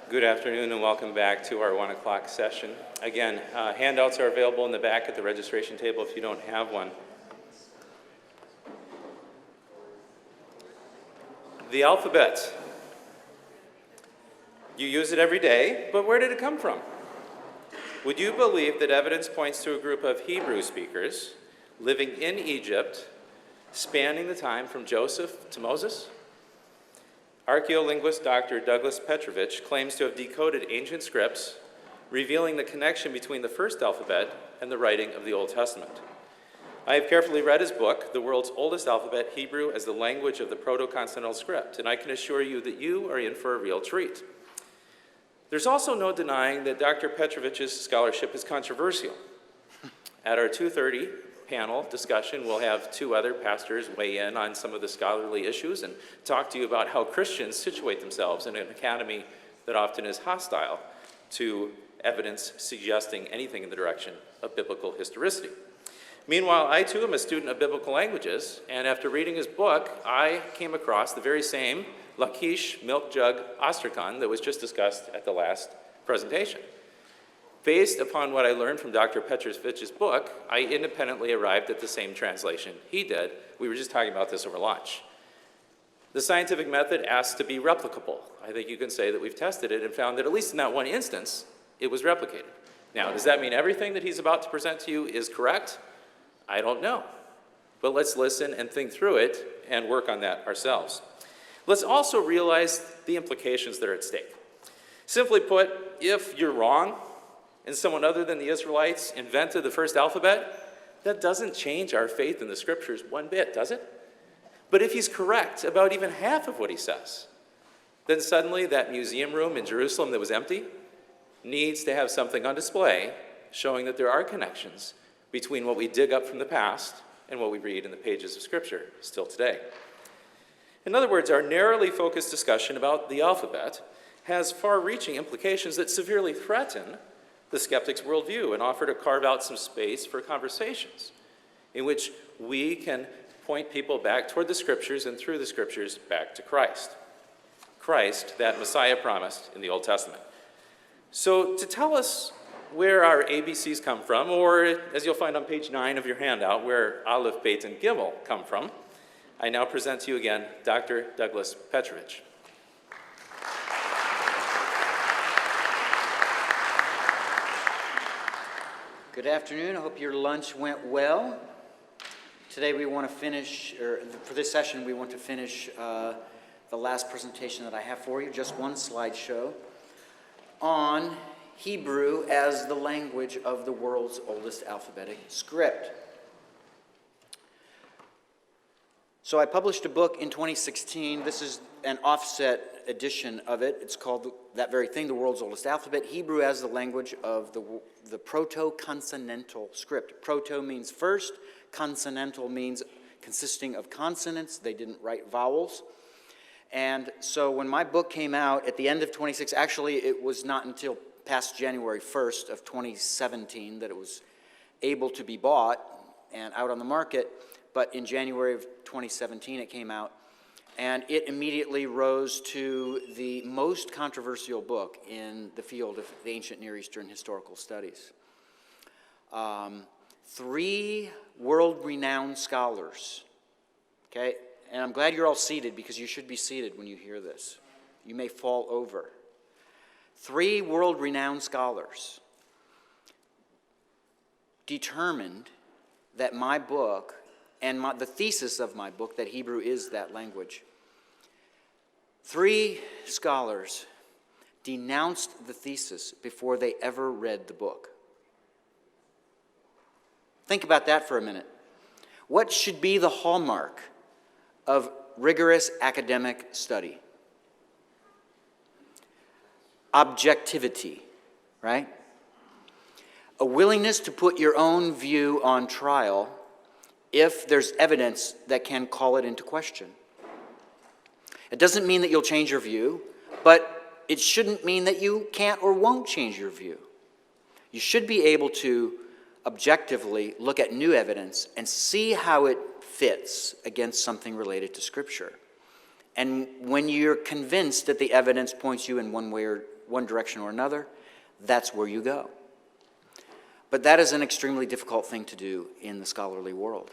Good afternoon and welcome back to our 1 o'clock session. Again, handouts are available in the back at the registration table if you don't have one. The alphabet. You use it every day, but where did it come from? Would you believe that evidence points to a group of Hebrew speakers living in Egypt, spanning the time from Joseph to Moses? Archaeolinguist Dr. Douglas Petrovich claims to have decoded ancient scripts, revealing the connection between the first alphabet and the writing of the Old Testament. I have carefully read his book, The World's Oldest Alphabet, Hebrew as the Language of the Proto-Consonantal Script, and I can assure you that you are in for a real treat. There's also no denying that Dr. Petrovich's scholarship is controversial. At our 2:30 panel discussion, we'll have two other pastors weigh in on some of the scholarly issues and talk to you about how Christians situate themselves in an academy that often is hostile to evidence suggesting anything in the direction of biblical historicity. Meanwhile, I too am a student of biblical languages, and after reading his book, I came across the very same Lachish milk jug ostrakhan that was just discussed at the last presentation. Based upon what I learned from Dr. Petrovich's book, I independently arrived at the same translation he did. We were just talking about this over lunch. The scientific method asks to be replicable. I think you can say that we've tested it and found that at least in that one instance, it was replicated. Now, does that mean everything that he's about to present to you is correct? I don't know. But let's listen and think through it and work on that ourselves. Let's also realize the implications that are at stake. Simply put, if you're wrong, and someone other than the Israelites invented the first alphabet, that doesn't change our faith in the scriptures one bit, does it? But if he's correct about even half of what he says, then suddenly that museum room in Jerusalem that was empty needs to have something on display showing that there are connections between what we dig up from the past and what we read in the pages of scripture still today. In other words, our narrowly focused discussion about the alphabet has far-reaching implications that severely threaten the skeptic's worldview and offer to carve out some space for conversations in which we can point people back toward the scriptures and through the scriptures back to Christ. Christ, that Messiah promised in the Old Testament. So to tell us where our ABCs come from, or as you'll find on page 9 of your handout, where Aleph, Bet, and Gimel come from, I now present to you again Dr. Douglas Petrovich. Good afternoon. I hope your lunch went well. Today we want to finish, or for this session, we want to finish the last presentation that I have for you, just one slideshow, on Hebrew as the language of the world's oldest alphabetic script. So I published a book in 2016. This is an offset edition of it. It's called that very thing, The World's Oldest Alphabet, Hebrew as the language of the proto-consonantal script. Proto means first, consonantal means consisting of consonants. They didn't write vowels. And so when my book came out at the end of 2016, actually it was not until past January 1st of 2017 that it was able to be bought and out on the market. But in January of 2017 it came out, and it immediately rose to the most controversial book in the field of the ancient Near Eastern historical studies. 3 world-renowned scholars, okay, and I'm glad you're all seated because you should be seated when you hear this. You may fall over. 3 world-renowned scholars determined that my book and the thesis of my book, that Hebrew is that language. 3 scholars denounced the thesis before they ever read the book. Think about that for a minute. What should be the hallmark of rigorous academic study? Objectivity, right? A willingness to put your own view on trial if there's evidence that can call it into question. It doesn't mean that you'll change your view, but it shouldn't mean that you can't or won't change your view. You should be able to objectively look at new evidence and see how it fits against something related to Scripture. And when you're convinced that the evidence points you in one way or one direction or another, that's where you go. But that is an extremely difficult thing to do in the scholarly world.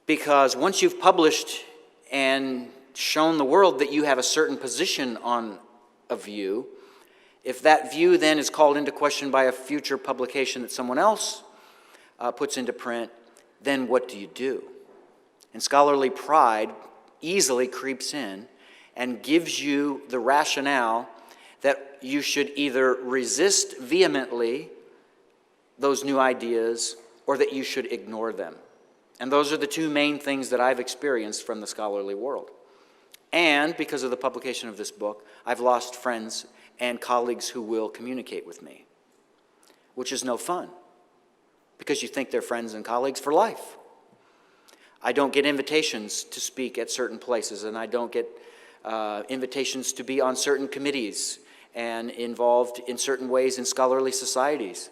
Because once you've published and shown the world that you have a certain position on a view, if that view then is called into question by a future publication that someone else puts into print, then what do you do? And scholarly pride easily creeps in and gives you the rationale that you should either resist vehemently those new ideas or that you should ignore them. And those are the two main things that I've experienced from the scholarly world. And because of the publication of this book, I've lost friends and colleagues who will communicate with me, which is no fun, because you think they're friends and colleagues for life. I don't get invitations to speak at certain places, and I don't get invitations to be on certain committees and involved in certain ways in scholarly societies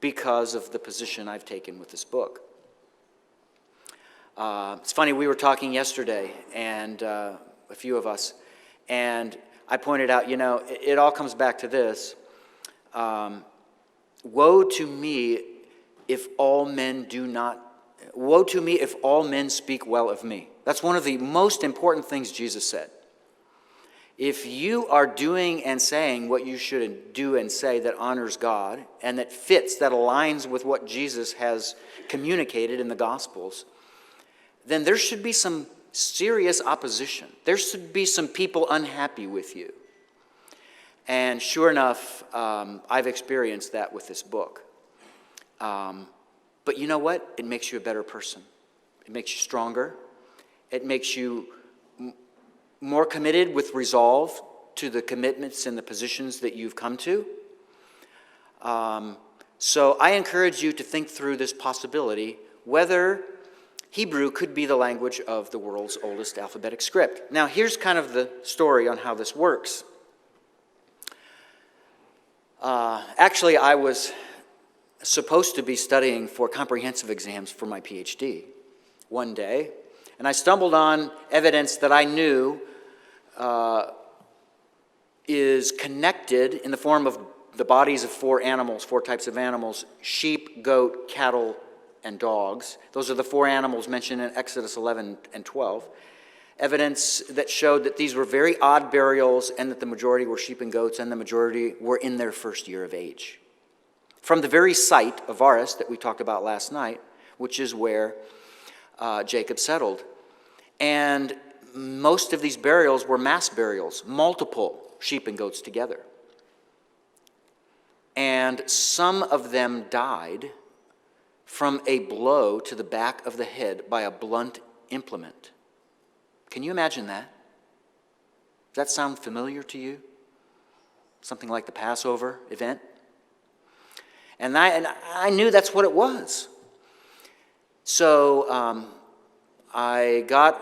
because of the position I've taken with this book. It's funny, we were talking yesterday, and a few of us, and I pointed out, it all comes back to this. Woe to me if all men speak well of me. That's one of the most important things Jesus said. If you are doing and saying what you should do and say that honors God and that fits, that aligns with what Jesus has communicated in the Gospels, then there should be some serious opposition. There should be some people unhappy with you. And sure enough, I've experienced that with this book. But you know what? It makes you a better person. It makes you stronger. It makes you more committed with resolve to the commitments and the positions that you've come to. So I encourage you to think through this possibility, whether Hebrew could be the language of the world's oldest alphabetic script. Now, here's kind of the story on how this works. Actually, I was supposed to be studying for comprehensive exams for my PhD one day, and I stumbled on evidence that I knew is connected in the form of the bodies of four types of animals: sheep, goat, cattle, and dogs. Those are the four animals mentioned in Exodus 11 and 12. Evidence that showed that these were very odd burials and that the majority were sheep and goats and the majority were in their first year of age. From the very site of Aras that we talked about last night, which is where Jacob settled. And most of these burials were mass burials, multiple sheep and goats together. And some of them died from a blow to the back of the head by a blunt implement. Can you imagine that? Does that sound familiar to you? Something like the Passover event? And I knew that's what it was. So I got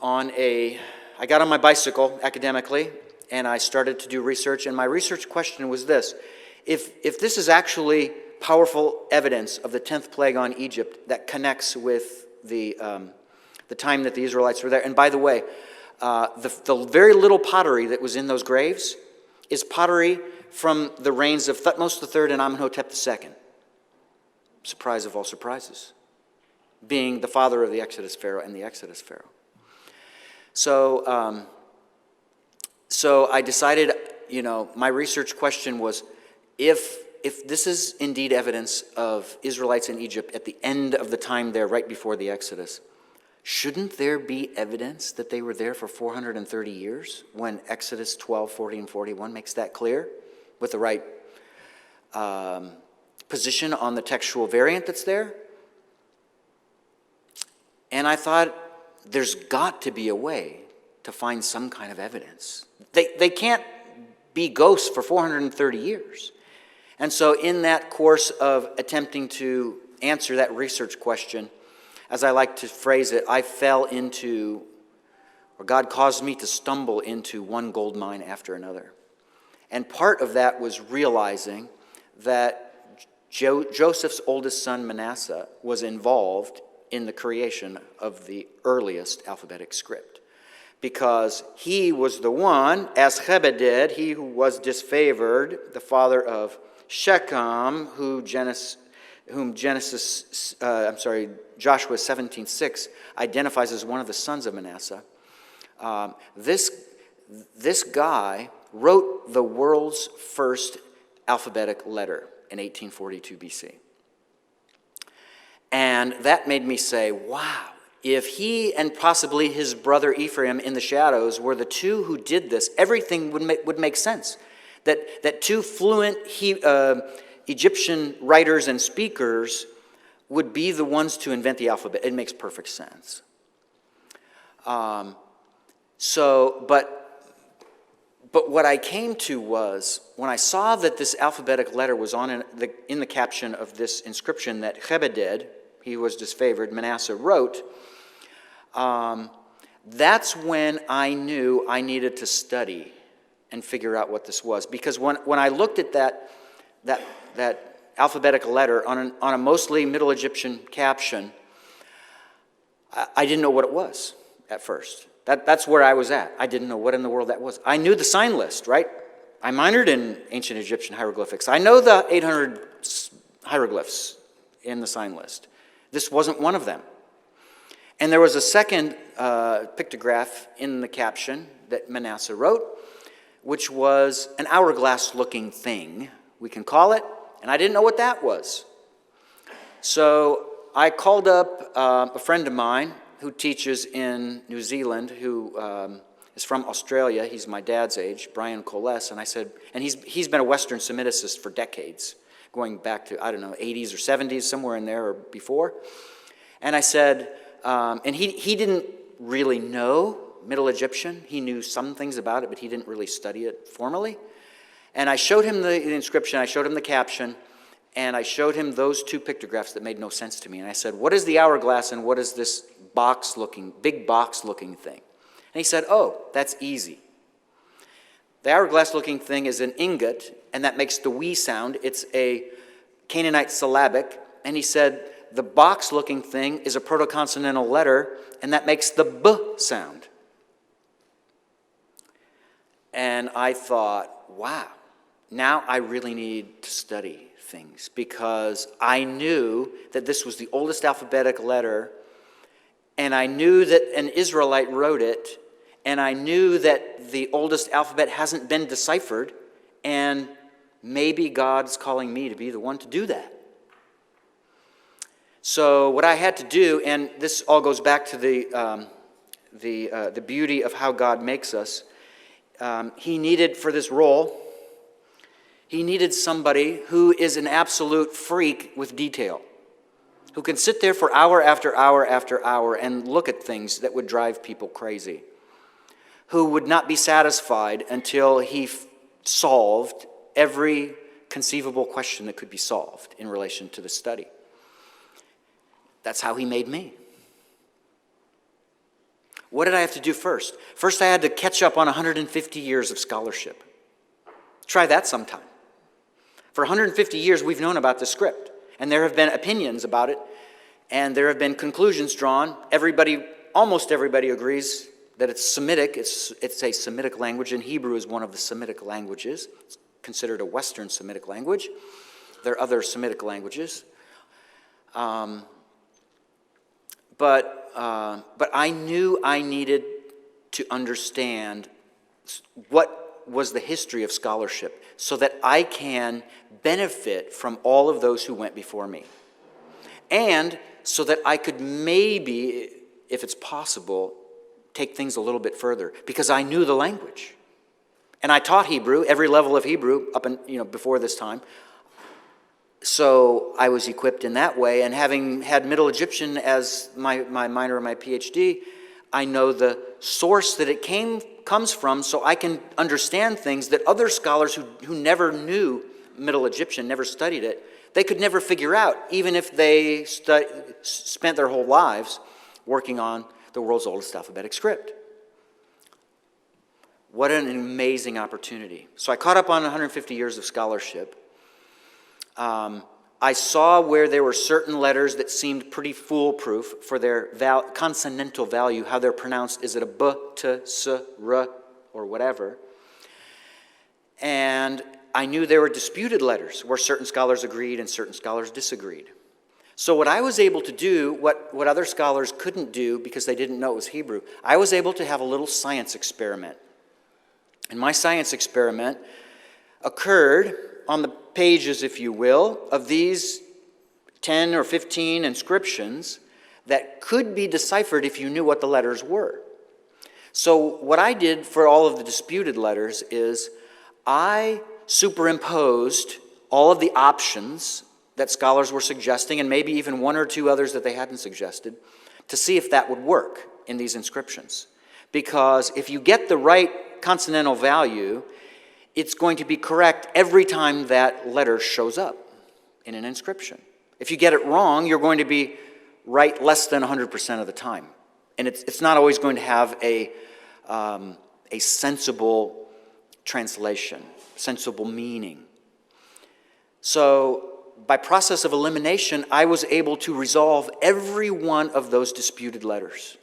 on my bicycle academically, and I started to do research. And my research question was this: if this is actually powerful evidence of the 10th plague on Egypt that connects with the time that the Israelites were there. And by the way, the very little pottery that was in those graves is pottery from the reigns of Thutmose III and Amenhotep II. Surprise of all surprises. Being the father of the Exodus Pharaoh and the Exodus Pharaoh. So I decided, my research question was, if this is indeed evidence of Israelites in Egypt at the end of the time there, right before the Exodus, shouldn't there be evidence that they were there for 430 years when Exodus 12, 40, and 41 makes that clear with the right position on the textual variant that's there? And I thought, there's got to be a way to find some kind of evidence. They can't be ghosts for 430 years. And so in that course of attempting to answer that research question, as I like to phrase it, I fell into, or God caused me to stumble into one gold mine after another. And part of that was realizing that Joseph's oldest son, Manasseh, was involved in the creation of the earliest alphabetic script. because he was the one, as Zebedee, he who was disfavored, the father of Shechem, whom Joshua 17:6 identifies as one of the sons of Manasseh. This guy wrote the world's first alphabetic letter in 1842 BC. And that made me say, wow, if he and possibly his brother Ephraim in the shadows were the two who did this, everything would make sense. That two fluent Egyptian writers and speakers would be the ones to invent the alphabet. It makes perfect sense. But what I came to was, when I saw that this alphabetic letter was in the caption of this inscription that Zebedee, he was disfavored, Manasseh wrote, that's when I knew I needed to study and figure out what this was. Because when I looked at that alphabetic letter on a mostly Middle Egyptian caption, I didn't know what it was at first. That's where I was at. I didn't know what in the world that was. I knew the sign list, right? I minored in ancient Egyptian hieroglyphics. I know the 800 hieroglyphs in the sign list. This wasn't one of them. And there was a second pictograph in the caption that Manasseh wrote, which was an hourglass-looking thing, we can call it, and I didn't know what that was. So I called up a friend of mine who teaches in New Zealand, who is from Australia. He's my dad's age, Brian Coles, and I said, and he's been a Western Semiticist for decades, going back to, 80s or 70s, somewhere in there or before. And I said, and he didn't really know Middle Egyptian. He knew some things about it, but he didn't really study it formally. And I showed him the inscription, I showed him the caption, and I showed him those two pictographs that made no sense to me. And I said, what is the hourglass and what is this big box-looking thing? And he said, oh, that's easy. The hourglass-looking thing is an ingot, and that makes the we sound. It's a Canaanite syllabic. And he said, the box-looking thing is a proto-consonantal letter, and that makes the b sound. And I thought, wow, now I really need to study things, because I knew that this was the oldest alphabetic letter, and I knew that an Israelite wrote it, and I knew that the oldest alphabet hasn't been deciphered, and maybe God's calling me to be the one to do that. So what I had to do, and this all goes back to the beauty of how God makes us, he needed for this role, he needed somebody who is an absolute freak with detail, who can sit there for hour after hour after hour and look at things that would drive people crazy, who would not be satisfied until he solved every conceivable question that could be solved in relation to the study. That's how he made me. What did I have to do first? First, I had to catch up on 150 years of scholarship. Try that sometime. For 150 years, we've known about the script, and there have been opinions about it, and there have been conclusions drawn. Almost everybody agrees that it's Semitic. It's a Semitic language, and Hebrew is one of the Semitic languages. It's considered a Western Semitic language. There are other Semitic languages. But I knew I needed to understand what was the history of scholarship so that I can benefit from all of those who went before me. And so that I could maybe, if it's possible, take things a little bit further, because I knew the language. And I taught Hebrew, every level of Hebrew up before this time. So I was equipped in that way, and having had Middle Egyptian as my minor and my PhD, I know the source that it comes from, so I can understand things that other scholars who never knew Middle Egyptian, never studied it, they could never figure out, even if they spent their whole lives working on the world's oldest alphabetic script. What an amazing opportunity. So I caught up on 150 years of scholarship. I saw where there were certain letters that seemed pretty foolproof for their consonantal value, how they're pronounced. Is it a b, t, s, r, or whatever? And I knew there were disputed letters where certain scholars agreed and certain scholars disagreed. So what I was able to do, what other scholars couldn't do because they didn't know it was Hebrew, I was able to have a little science experiment. And my science experiment occurred on the pages, if you will, of these 10 or 15 inscriptions that could be deciphered if you knew what the letters were. So what I did for all of the disputed letters is I superimposed all of the options that scholars were suggesting, and maybe even one or two others that they hadn't suggested, to see if that would work in these inscriptions. Because if you get the right consonantal value, it's going to be correct every time that letter shows up in an inscription. If you get it wrong, you're going to be right less than 100% of the time. And it's not always going to have a sensible translation, sensible meaning. So by process of elimination, I was able to resolve every one of those disputed letters.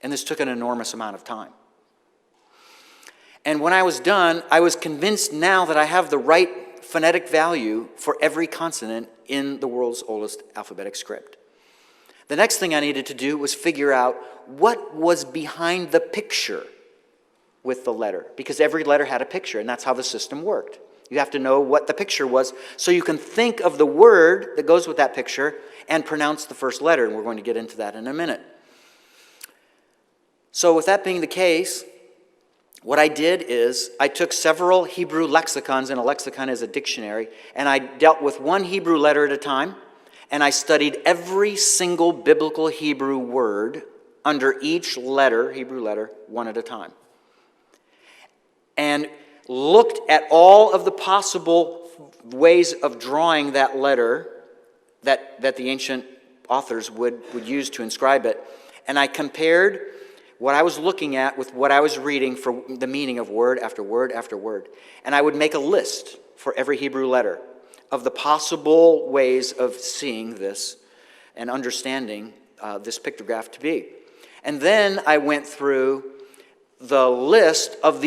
And this took an enormous amount of time. And when I was done, I was convinced now that I have the right phonetic value for every consonant in the world's oldest alphabetic script. The next thing I needed to do was figure out what was behind the picture with the letter, because every letter had a picture, and that's how the system worked. You have to know what the picture was so you can think of the word that goes with that picture and pronounce the first letter, and we're going to get into that in a minute. So with that being the case, what I did is I took several Hebrew lexicons, and a lexicon is a dictionary, and I dealt with one Hebrew letter at a time, and I studied every single biblical Hebrew word under each letter, Hebrew letter, one at a time. And looked at all of the possible ways of drawing that letter that the ancient authors would use to inscribe it. And I compared what I was looking at with what I was reading for the meaning of word after word after word. And I would make a list for every Hebrew letter of the possible ways of seeing this and understanding this pictograph to be. And then I went through the list of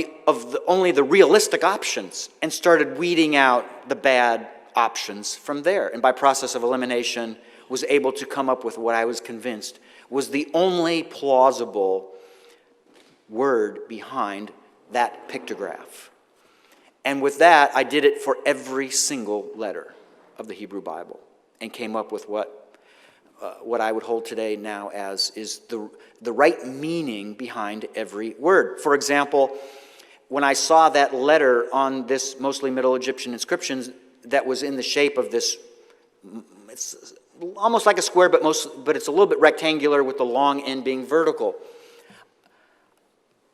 only the realistic options and started weeding out the bad options from there. And by process of elimination, was able to come up with what I was convinced was the only plausible word behind that pictograph. And with that, I did it for every single letter of the Hebrew Bible and came up with what I would hold today now as is the right meaning behind every word. For example, when I saw that letter on this mostly Middle Egyptian inscriptions that was in the shape of this, it's almost like a square, but it's a little bit rectangular with the long end being vertical.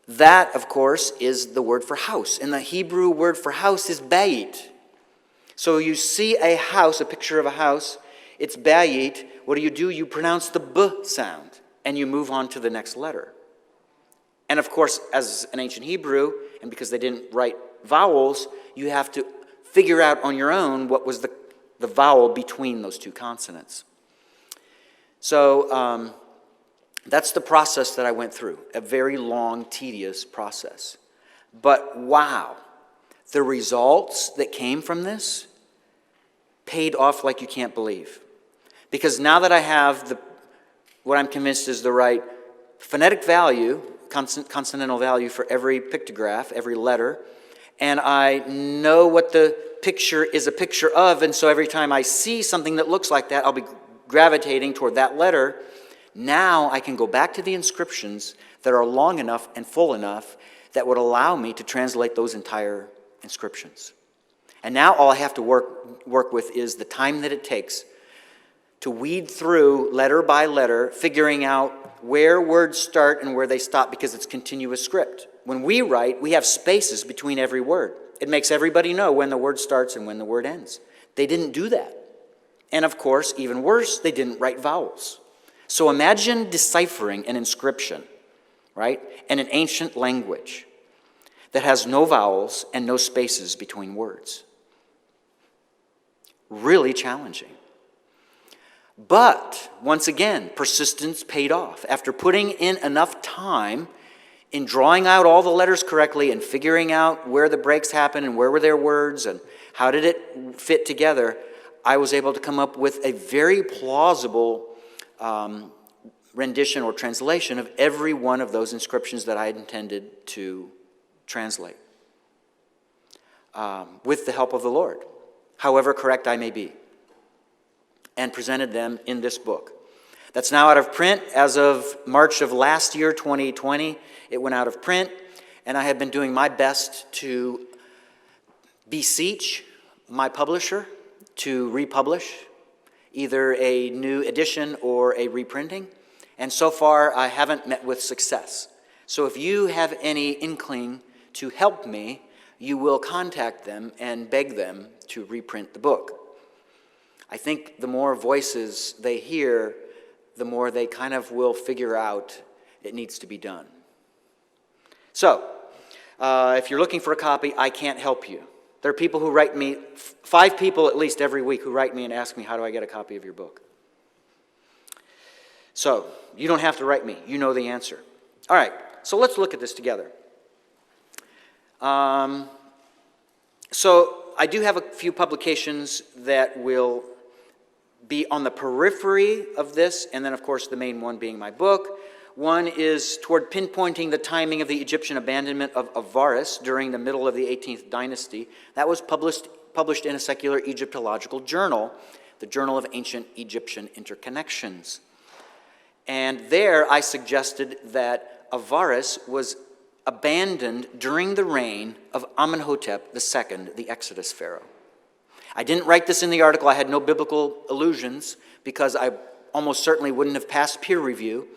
That, of course, is the word for house. And the Hebrew word for house is bayit. So you see a house, a picture of a house, it's bayit. What do? You pronounce the b sound, and you move on to the next letter. And of course, as an ancient Hebrew, and because they didn't write vowels, you have to figure out on your own what was the vowel between those two consonants. So that's the process that I went through, a very long, tedious process. But wow, the results that came from this paid off like you can't believe. Because now that I have what I'm convinced is the right phonetic value, consonantal value for every pictograph, every letter, and I know what the picture is a picture of, and so every time I see something that looks like that, I'll be gravitating toward that letter. Now I can go back to the inscriptions that are long enough and full enough that would allow me to translate those entire inscriptions. And now all I have to work with is the time that it takes to weed through letter by letter, figuring out where words start and where they stop, because it's continuous script. When we write, we have spaces between every word. It makes everybody know when the word starts and when the word ends. They didn't do that. And of course, even worse, they didn't write vowels. So imagine deciphering an inscription, right, in an ancient language that has no vowels and no spaces between words. really challenging. But, once again, persistence paid off. After putting in enough time in drawing out all the letters correctly and figuring out where the breaks happened and where were their words and how did it fit together, I was able to come up with a very plausible rendition or translation of every one of those inscriptions that I had intended to translate with the help of the Lord, however correct I may be, and presented them in this book. That's now out of print as of March of last year, 2020. It went out of print, and I have been doing my best to beseech my publisher to republish either a new edition or a reprinting. And so far, I haven't met with success. So if you have any inkling to help me, you will contact them and beg them to reprint the book. I think the more voices they hear, the more they kind of will figure out it needs to be done. So, if you're looking for a copy, I can't help you. There are people who write me, 5 people at least every week who write me and ask me, how do I get a copy of your book? So, you don't have to write me. You know the answer. All right, so let's look at this together. So, I do have a few publications that will be on the periphery of this, and then, of course, the main one being my book. One is toward pinpointing the timing of the Egyptian abandonment of Avaris during the middle of the 18th dynasty. That was published in a secular Egyptological journal, the Journal of Ancient Egyptian Interconnections. And there I suggested that Avaris was abandoned during the reign of Amenhotep II, the Exodus pharaoh. I didn't write this in the article. I had no biblical allusions because I almost certainly wouldn't have passed peer review.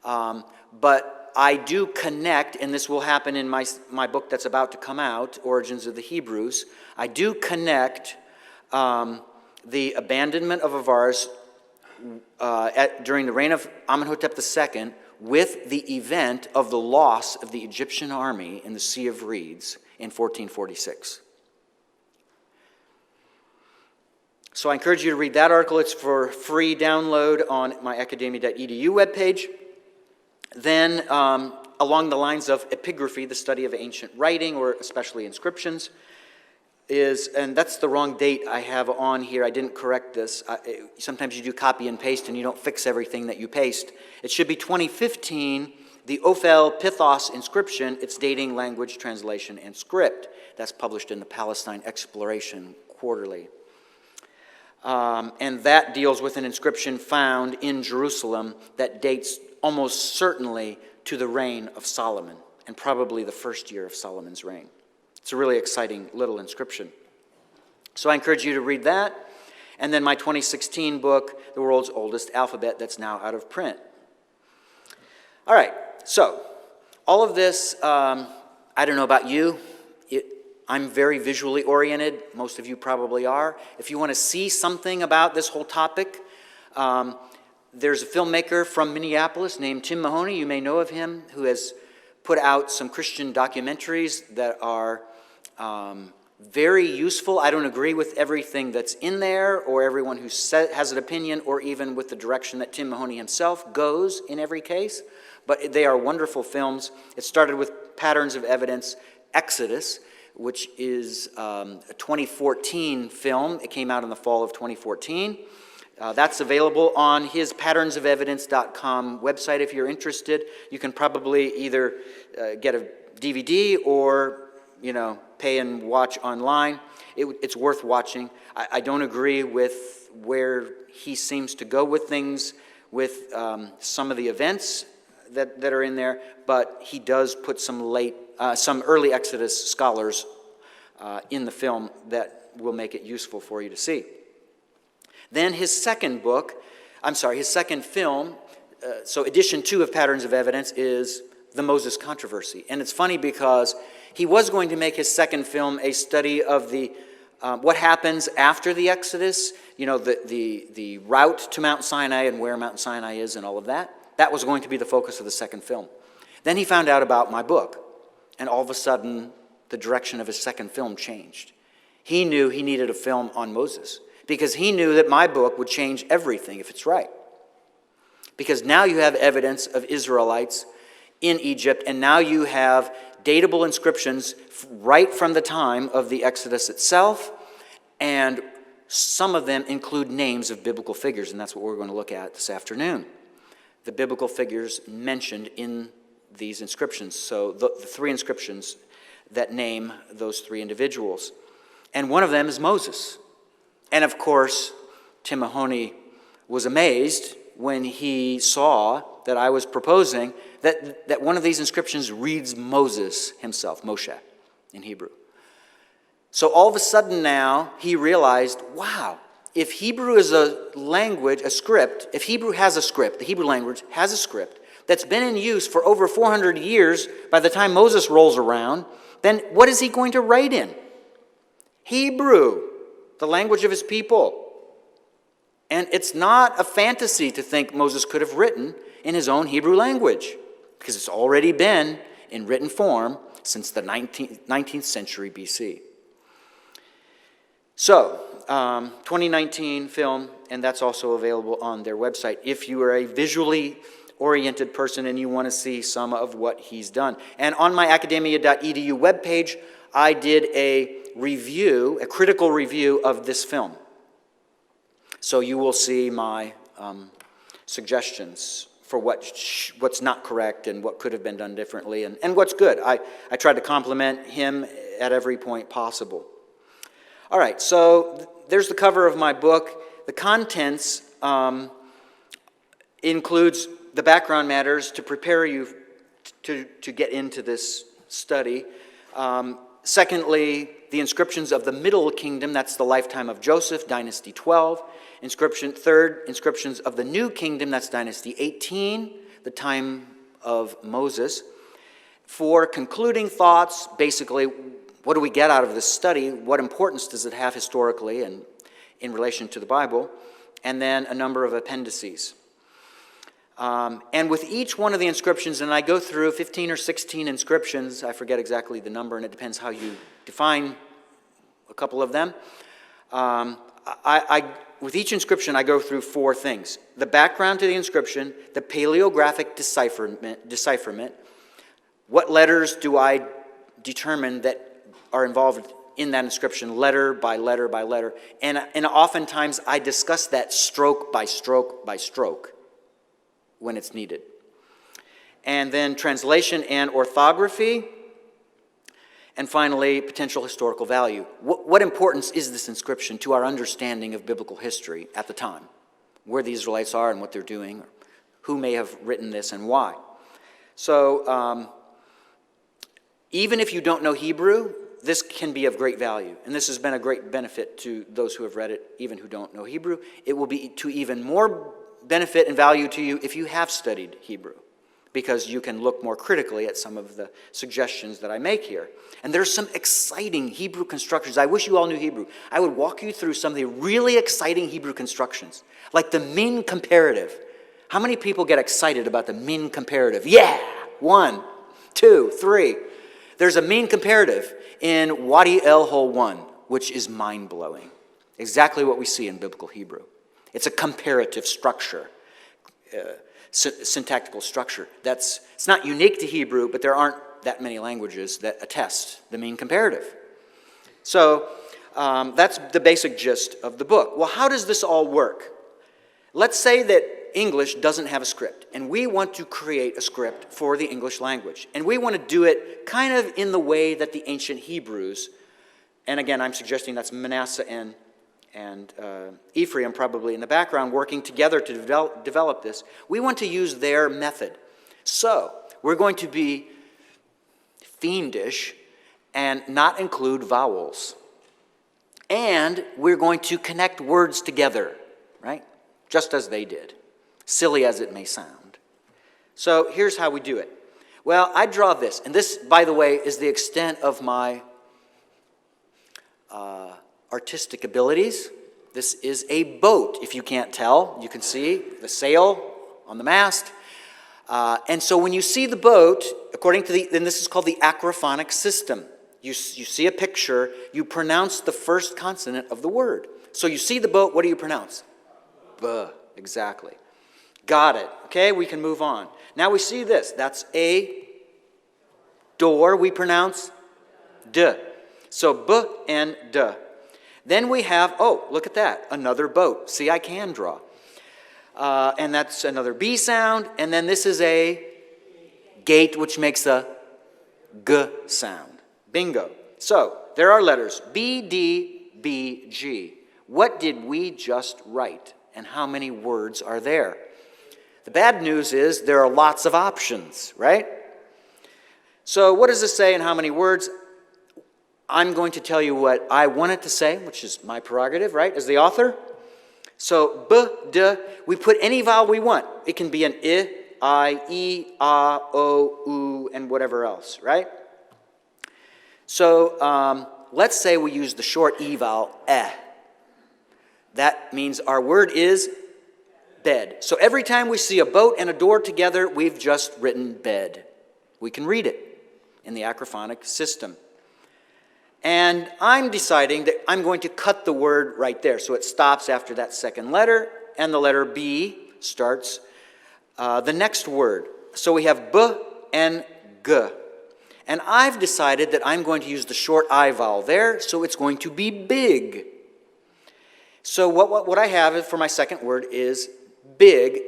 But I do connect, and this will happen in my book that's about to come out, Origins of the Hebrews. I do connect the abandonment of Avaris during the reign of Amenhotep II with the event of the loss of the Egyptian army in the Sea of Reeds in 1446. So I encourage you to read that article. It's for free download on my academia.edu webpage. Then, along the lines of epigraphy, the study of ancient writing, or especially inscriptions, and that's the wrong date I have on here. I didn't correct this. Sometimes you do copy and paste and you don't fix everything that you paste. It should be 2015, the Ophel Pithos inscription, its dating, language, translation, and script. That's published in the Palestine Exploration Quarterly. And that deals with an inscription found in Jerusalem that dates almost certainly to the reign of Solomon, and probably the first year of Solomon's reign. It's a really exciting little inscription. So I encourage you to read that. And then my 2016 book, The World's Oldest Alphabet, that's now out of print. All right, so all of this, I don't know about you. I'm very visually oriented. Most of you probably are. If you want to see something about this whole topic, there's a filmmaker from Minneapolis named Tim Mahoney. You may know of him, who has put out some Christian documentaries that are very useful. I don't agree with everything that's in there, or everyone who has an opinion, or even with the direction that Tim Mahoney himself goes in every case, but they are wonderful films. It started with Patterns of Evidence, Exodus, which is a 2014 film. It came out in the fall of 2014. That's available on his patternsofevidence.com website if you're interested. You can probably either get a DVD or, pay and watch online. It's worth watching. I don't agree with where he seems to go with things, with some of the events that are in there, but he does put some early Exodus scholars in the film that will make it useful for you to see. Then his second film, so edition 2 of Patterns of Evidence, is The Moses Controversy. And it's funny because he was going to make his second film a study of the what happens after the Exodus, the route to Mount Sinai and where Mount Sinai is and all of that. That was going to be the focus of the second film. Then he found out about my book, and all of a sudden, the direction of his second film changed. He knew he needed a film on Moses because he knew that my book would change everything if it's right. Because now you have evidence of Israelites in Egypt, and now you have datable inscriptions right from the time of the Exodus itself, and some of them include names of biblical figures, and that's what we're going to look at this afternoon. The biblical figures mentioned in these inscriptions. So the three inscriptions that name those three individuals. And one of them is Moses. And of course, Tim Mahoney was amazed when he saw that I was proposing that one of these inscriptions reads Moses himself, Moshe in Hebrew. So all of a sudden now, he realized, wow, if Hebrew is a language, a script, if Hebrew has a script, the Hebrew language has a script that's been in use for over 400 years by the time Moses rolls around, then what is he going to write in? Hebrew, the language of his people. And it's not a fantasy to think Moses could have written in his own Hebrew language, because it's already been in written form since the 19th century BC. So, 2019 film, and that's also available on their website if you are a visually oriented person and you want to see some of what he's done. And on my academia.edu webpage, I did a review, a critical review of this film. So you will see my suggestions for what's not correct and what could have been done differently and what's good. I tried to compliment him at every point possible. All right, so there's the cover of my book. The contents includes the background matters to prepare you to get into this study. Secondly, the inscriptions of the Middle Kingdom, that's the lifetime of Joseph, Dynasty 12. Third, inscriptions of the New Kingdom, that's Dynasty 18, the time of Moses. For concluding thoughts, basically, what do we get out of this study? What importance does it have historically and in relation to the Bible? And then a number of appendices. And with each one of the inscriptions, and I go through 15 or 16 inscriptions, I forget exactly the number, and it depends how you define a couple of them. With each inscription, I go through four things. The background to the inscription, the paleographic decipherment, what letters do I determine that are involved in that inscription, letter by letter by letter, and oftentimes I discuss that stroke by stroke by stroke when it's needed. And then translation and orthography, and finally, potential historical value. What importance is this inscription to our understanding of biblical history at the time? Where the Israelites are and what they're doing, or who may have written this and why. So, even if you don't know Hebrew, this can be of great value. And this has been a great benefit to those who have read it, even who don't know Hebrew. It will be to even more benefit and value to you if you have studied Hebrew, because you can look more critically at some of the suggestions that I make here. And there's some exciting Hebrew constructions. I wish you all knew Hebrew. I would walk you through some of the really exciting Hebrew constructions, like the Mean Comparative. How many people get excited about the Mean Comparative? Yeah! 1, 2, 3. There's a Mean Comparative in Wadi El Hol 1, which is mind-blowing. Exactly what we see in biblical Hebrew. It's a comparative structure. Syntactical structure. It's not unique to Hebrew, but there aren't that many languages that attest the Mean Comparative. So that's the basic gist of the book. Well, how does this all work? Let's say that English doesn't have a script, and we want to create a script for the English language. And we want to do it kind of in the way that the ancient Hebrews, and again, I'm suggesting that's Manasseh and Ephraim probably in the background working together to develop this. We want to use their method. So we're going to be fiendish and not include vowels. And we're going to connect words together, right? Just as they did, silly as it may sound. So here's how we do it. Well, I draw this, and this, by the way, is the extent of my artistic abilities. This is a boat, if you can't tell. You can see the sail on the mast. And so when you see the boat, according to and this is called the Acrophonic System. You see a picture, you pronounce the first consonant of the word. So you see the boat, what do you pronounce? B, exactly. Got it. Okay, we can move on. Now we see this. That's a door. We pronounce D. So B and D. Then we have, oh, look at that, another boat. See, I can draw. And that's another B sound. And then this is a gate, which makes a G sound. Bingo. So there are letters B, D, B, G. What did we just write? And how many words are there? The bad news is there are lots of options, right? So what does this say and how many words? I'm going to tell you what I want it to say, which is my prerogative, right, as the author. So B, D, we put any vowel we want. It can be an I, E, A, O, U, and whatever else, right? So let's say we use the short E vowel, eh. That means our word is bed. So every time we see a boat and a door together, we've just written bed. We can read it in the Acrophonic System. And I'm deciding that I'm going to cut the word right there. So it stops after that second letter, and the letter B starts the next word. So we have B and G. And I've decided that I'm going to use the short I vowel there, so it's going to be big. So what I have for my second word is big,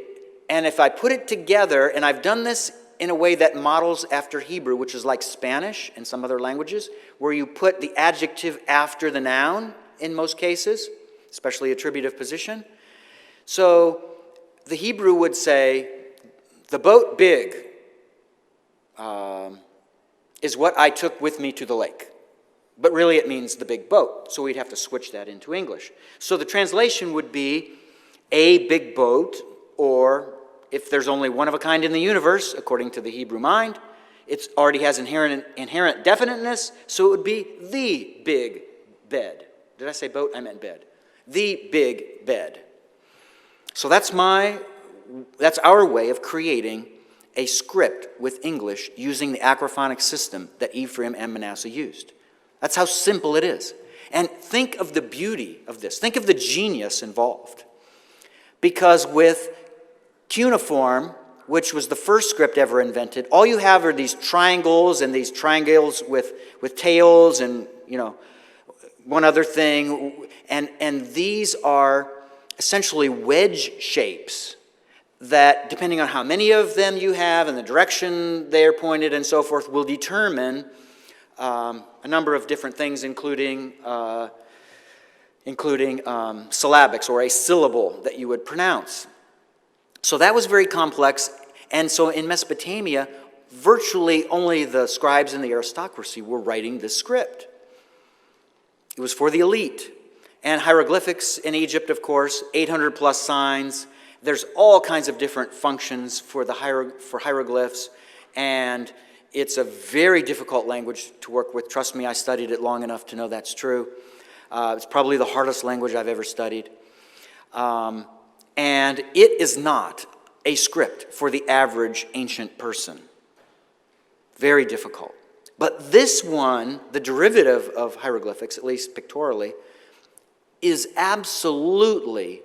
and if I put it together, and I've done this in a way that models after Hebrew, which is like Spanish and some other languages, where you put the adjective after the noun in most cases, especially attributive position. So the Hebrew would say, the boat big is what I took with me to the lake. But really it means the big boat, so we'd have to switch that into English. So the translation would be a big boat, or if there's only one of a kind in the universe, according to the Hebrew mind, it already has inherent definiteness, so it would be the big bed. Did I say boat? I meant bed. The big bed. So that's our way of creating a script with English using the Acrophonic system that Ephraim and Manasseh used. That's how simple it is. And think of the beauty of this. Think of the genius involved. Because with cuneiform, which was the first script ever invented, all you have are these triangles and these triangles with tails and, one other thing. And these are essentially wedge shapes that, depending on how many of them you have and the direction they're pointed and so forth, will determine a number of different things, including syllabics, or a syllable that you would pronounce. So that was very complex, and so in Mesopotamia, virtually only the scribes and the aristocracy were writing this script. It was for the elite. And hieroglyphics in Egypt, of course, 800 plus signs. There's all kinds of different functions for hieroglyphs, and it's a very difficult language to work with. Trust me, I studied it long enough to know that's true. It's probably the hardest language I've ever studied. And it is not a script for the average ancient person. Very difficult. But this one, the derivative of hieroglyphics, at least pictorially, is absolutely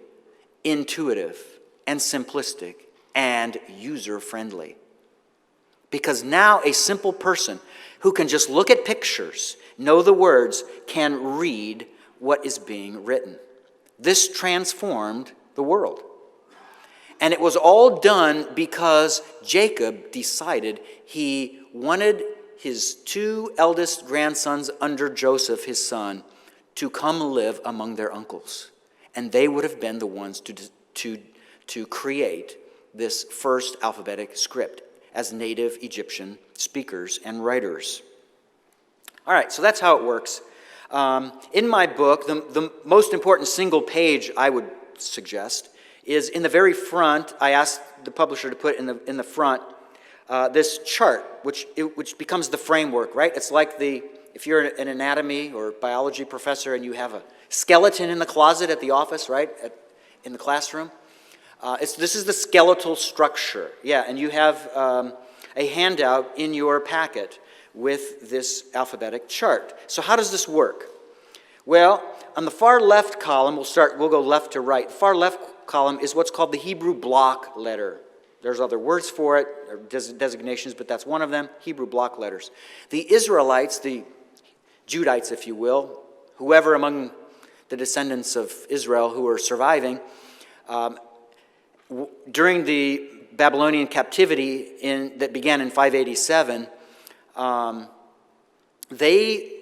intuitive and simplistic and user-friendly. Because now a simple person who can just look at pictures, know the words, can read what is being written. This transformed the world. And it was all done because Jacob decided he wanted his two eldest grandsons under Joseph, his son, to come live among their uncles. And they would have been the ones to create this first alphabetic script as native Egyptian speakers and writers. All right, so that's how it works. In my book, the most important single page I would suggest is in the very front. I asked the publisher to put in the front this chart, which becomes the framework, right? It's like if you're an anatomy or biology professor and you have a skeleton in the closet at the office, right, in the classroom. This is the skeletal structure. Yeah, and you have a handout in your packet with this alphabetic chart. So how does this work? Well, on the far left column, we'll go left to right. Far left column is what's called the Hebrew block letter. There's other words for it, or designations, but that's one of them, Hebrew block letters. The Israelites, the Judites, if you will, whoever among the descendants of Israel who are surviving, during the Babylonian captivity that began in 587, they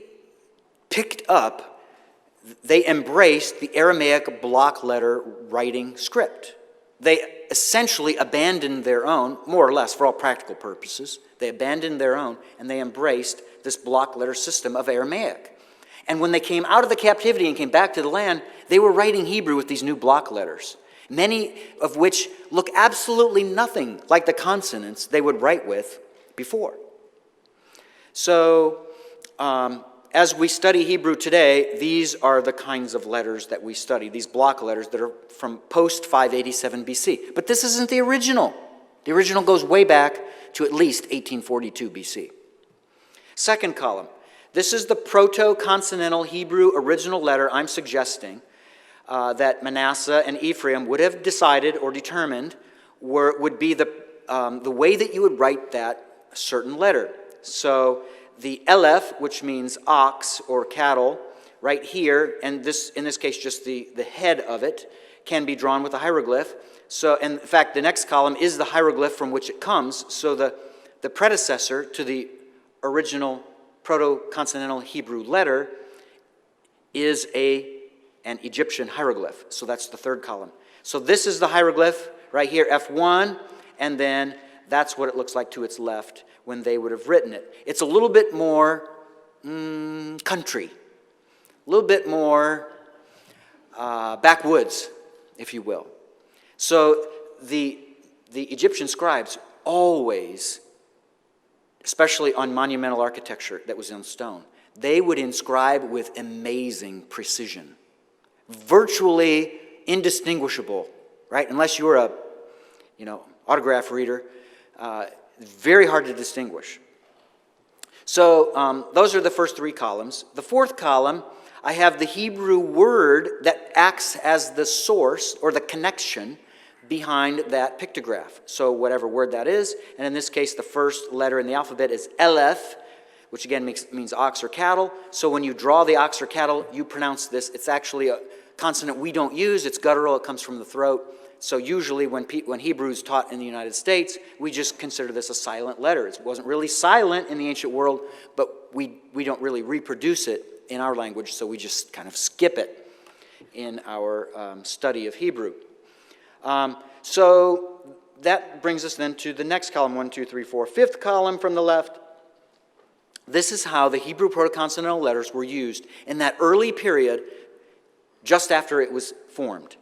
embraced the Aramaic block letter writing script. They essentially abandoned their own, more or less for all practical purposes, they abandoned their own and they embraced this block letter system of Aramaic. And when they came out of the captivity and came back to the land, they were writing Hebrew with these new block letters, many of which look absolutely nothing like the consonants they would write with before. So, as we study Hebrew today, these are the kinds of letters that we study, these block letters that are from post-587 BC. But this isn't the original. The original goes way back to at least 1842 BC. Second column. This is the proto-consonantal Hebrew original letter I'm suggesting that Manasseh and Ephraim would have decided or determined would be the way that you would write that certain letter. So the Aleph, which means ox or cattle, right here, and this in this case just the head of it, can be drawn with a hieroglyph. So, in fact, the next column is the hieroglyph from which it comes. So the predecessor to the original proto-consonantal Hebrew letter is an Egyptian hieroglyph. So that's the third column. So this is the hieroglyph right here, F1, and then that's what it looks like to its left when they would have written it. It's a little bit more country, a little bit more backwoods, if you will. So the Egyptian scribes always, especially on monumental architecture that was in stone, they would inscribe with amazing precision, virtually indistinguishable, right? Unless you were a, autograph reader, very hard to distinguish. So those are the first three columns. The fourth column, I have the Hebrew word that acts as the source or the connection behind that pictograph. So whatever word that is, and in this case, the first letter in the alphabet is Aleph, which again means ox or cattle. So when you draw the ox or cattle, you pronounce this. It's actually a consonant we don't use. It's guttural. It comes from the throat. So usually when Hebrew is taught in the United States, we just consider this a silent letter. It wasn't really silent in the ancient world, but we don't really reproduce it in our language, so we just kind of skip it in our study of Hebrew. So that brings us then to the next column, 1, 2, 3, 4, fifth column from the left. This is how the Hebrew proto-consonantal letters were used in that early period just after it was formed.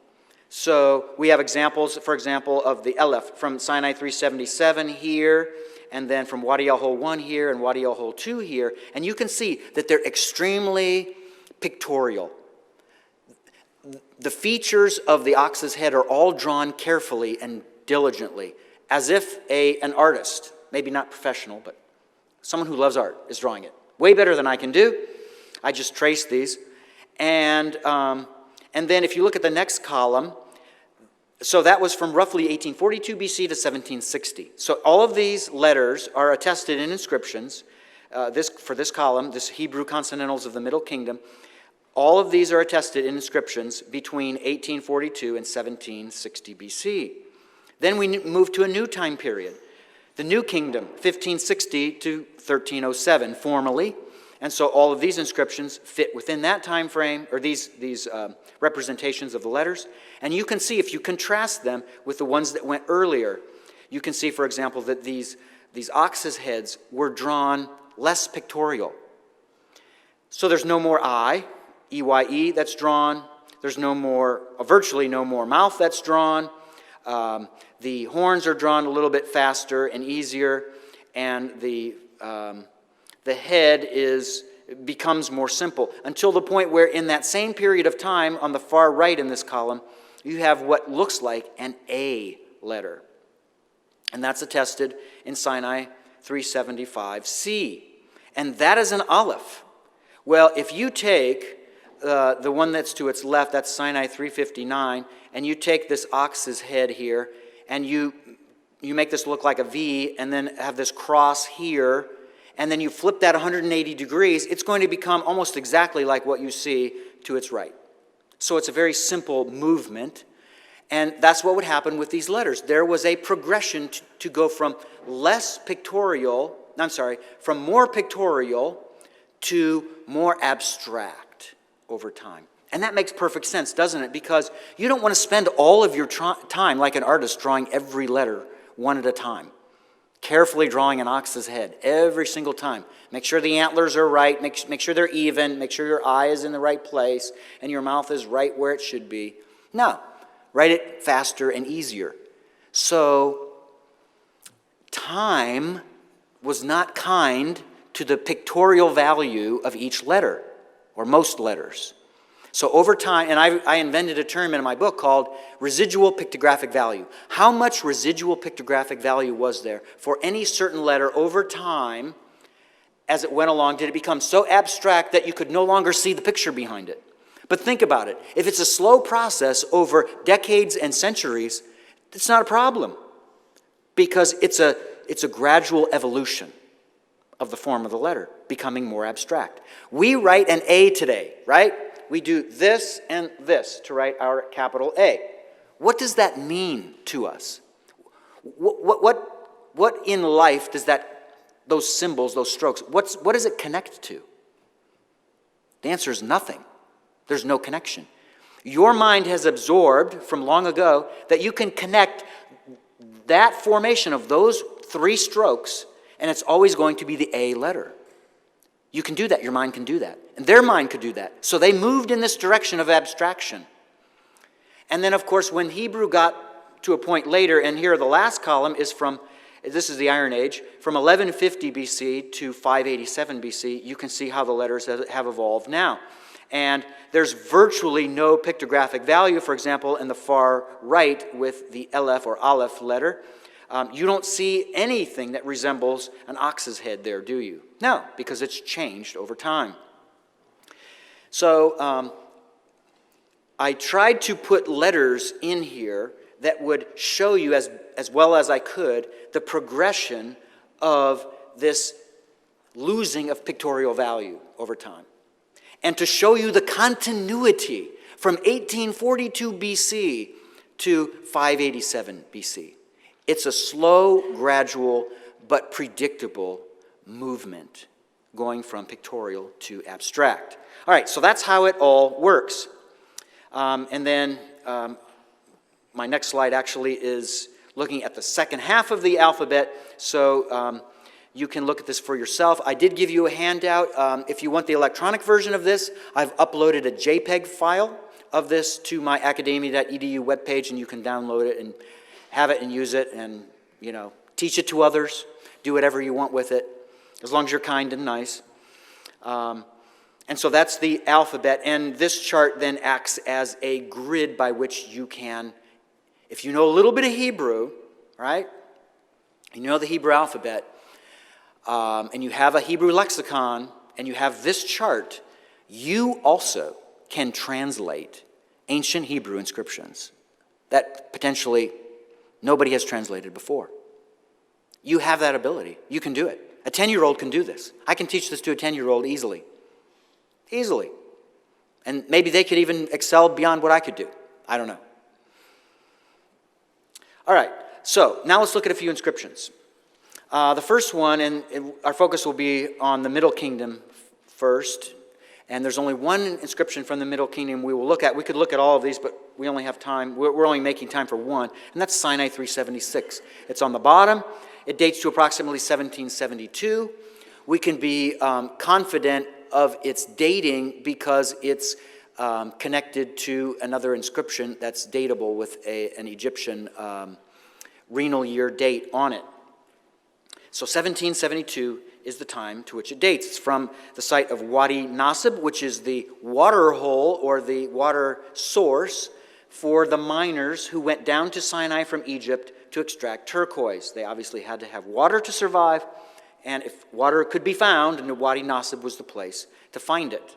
So we have examples, for example, of the Aleph from Sinai 377 here, and then from Wadi al-Hol 1 here and Wadi al-Hol 2 here. And you can see that they're extremely pictorial. The features of the ox's head are all drawn carefully and diligently, as if an artist, maybe not professional, but someone who loves art is drawing it. Way better than I can do. I just trace these. And then if you look at the next column, so that was from roughly 1842 BC to 1760. So all of these letters are attested in inscriptions. For this column, this Hebrew consonantals of the Middle Kingdom, all of these are attested in inscriptions between 1842 and 1760 BC. Then we move to a new time period, the New Kingdom, 1560 to 1307 formally. And so all of these inscriptions fit within that time frame, or these representations of the letters. And you can see, if you contrast them with the ones that went earlier, you can see, for example, that these ox's heads were drawn less pictorial. So there's no more eye, E-Y-E, that's drawn. There's virtually no more mouth that's drawn. The horns are drawn a little bit faster and easier, and the head becomes more simple, until the point where in that same period of time, on the far right in this column, you have what looks like an A letter. And that's attested in Sinai 375C. and that is an aleph. Well, if you take the one that's to its left, that's Sinai 359, and you take this ox's head here, and you make this look like a V, and then have this cross here, and then you flip that 180 degrees, it's going to become almost exactly like what you see to its right. So it's a very simple movement, and that's what would happen with these letters. There was a progression to go from from more pictorial to more abstract over time. And that makes perfect sense, doesn't it? Because you don't want to spend all of your time like an artist drawing every letter one at a time. Carefully drawing an ox's head every single time. Make sure the antlers are right, make sure they're even, make sure your eye is in the right place, and your mouth is right where it should be. No, write it faster and easier. So, time was not kind to the pictorial value of each letter, or most letters. So over time, and I invented a term in my book called residual pictographic value. How much residual pictographic value was there for any certain letter over time as it went along? Did it become so abstract that you could no longer see the picture behind it? But think about it. If it's a slow process over decades and centuries, it's not a problem because it's a gradual evolution of the form of the letter, becoming more abstract. We write an A today, right? We do this and this to write our capital A. What does that mean to us? What in life does those symbols, those strokes, what does it connect to? The answer is nothing. There's no connection. Your mind has absorbed from long ago that you can connect that formation of those three strokes, and it's always going to be the A letter. You can do that. Your mind can do that. And their mind could do that. So they moved in this direction of abstraction. And then, of course, when Hebrew got to a point later, and here the last column is this is the Iron Age, from 1150 BC to 587 BC, you can see how the letters have evolved now. And there's virtually no pictographic value, for example, in the far right with the Aleph or Aleph letter. You don't see anything that resembles an ox's head there, do you? No, because it's changed over time. So I tried to put letters in here that would show you as well as I could the progression of this losing of pictorial value over time. And to show you the continuity from 1842 BC to 587 BC. It's a slow, gradual, but predictable movement going from pictorial to abstract. All right, so that's how it all works. And then my next slide actually is looking at the second half of the alphabet. So you can look at this for yourself. I did give you a handout. If you want the electronic version of this, I've uploaded a JPEG file of this to my academia.edu webpage, and you can download it and have it and use it and, teach it to others. Do whatever you want with it, as long as you're kind and nice. And so that's the alphabet. And this chart then acts as a grid by which you can, if you know a little bit of Hebrew, right? You know the Hebrew alphabet, and you have a Hebrew lexicon, and you have this chart, you also can translate ancient Hebrew inscriptions that potentially nobody has translated before. You have that ability. You can do it. A 10-year-old can do this. I can teach this to a 10-year-old easily. Easily. And maybe they could even excel beyond what I could do. I don't know. All right, so now let's look at a few inscriptions. The first one, and our focus will be on the Middle Kingdom first, and there's only one inscription from the Middle Kingdom we will look at. We could look at all of these, but we only have time. We're only making time for one, and that's Sinai 376. It's on the bottom. It dates to approximately 1772. We can be confident of its dating because it's connected to another inscription that's datable with an Egyptian renal year date on it. So 1772 is the time to which it dates. It's from the site of Wadi Nasib, which is the water hole or the water source for the miners who went down to Sinai from Egypt to extract turquoise. They obviously had to have water to survive, and if water could be found, and Wadi Nasib was the place to find it.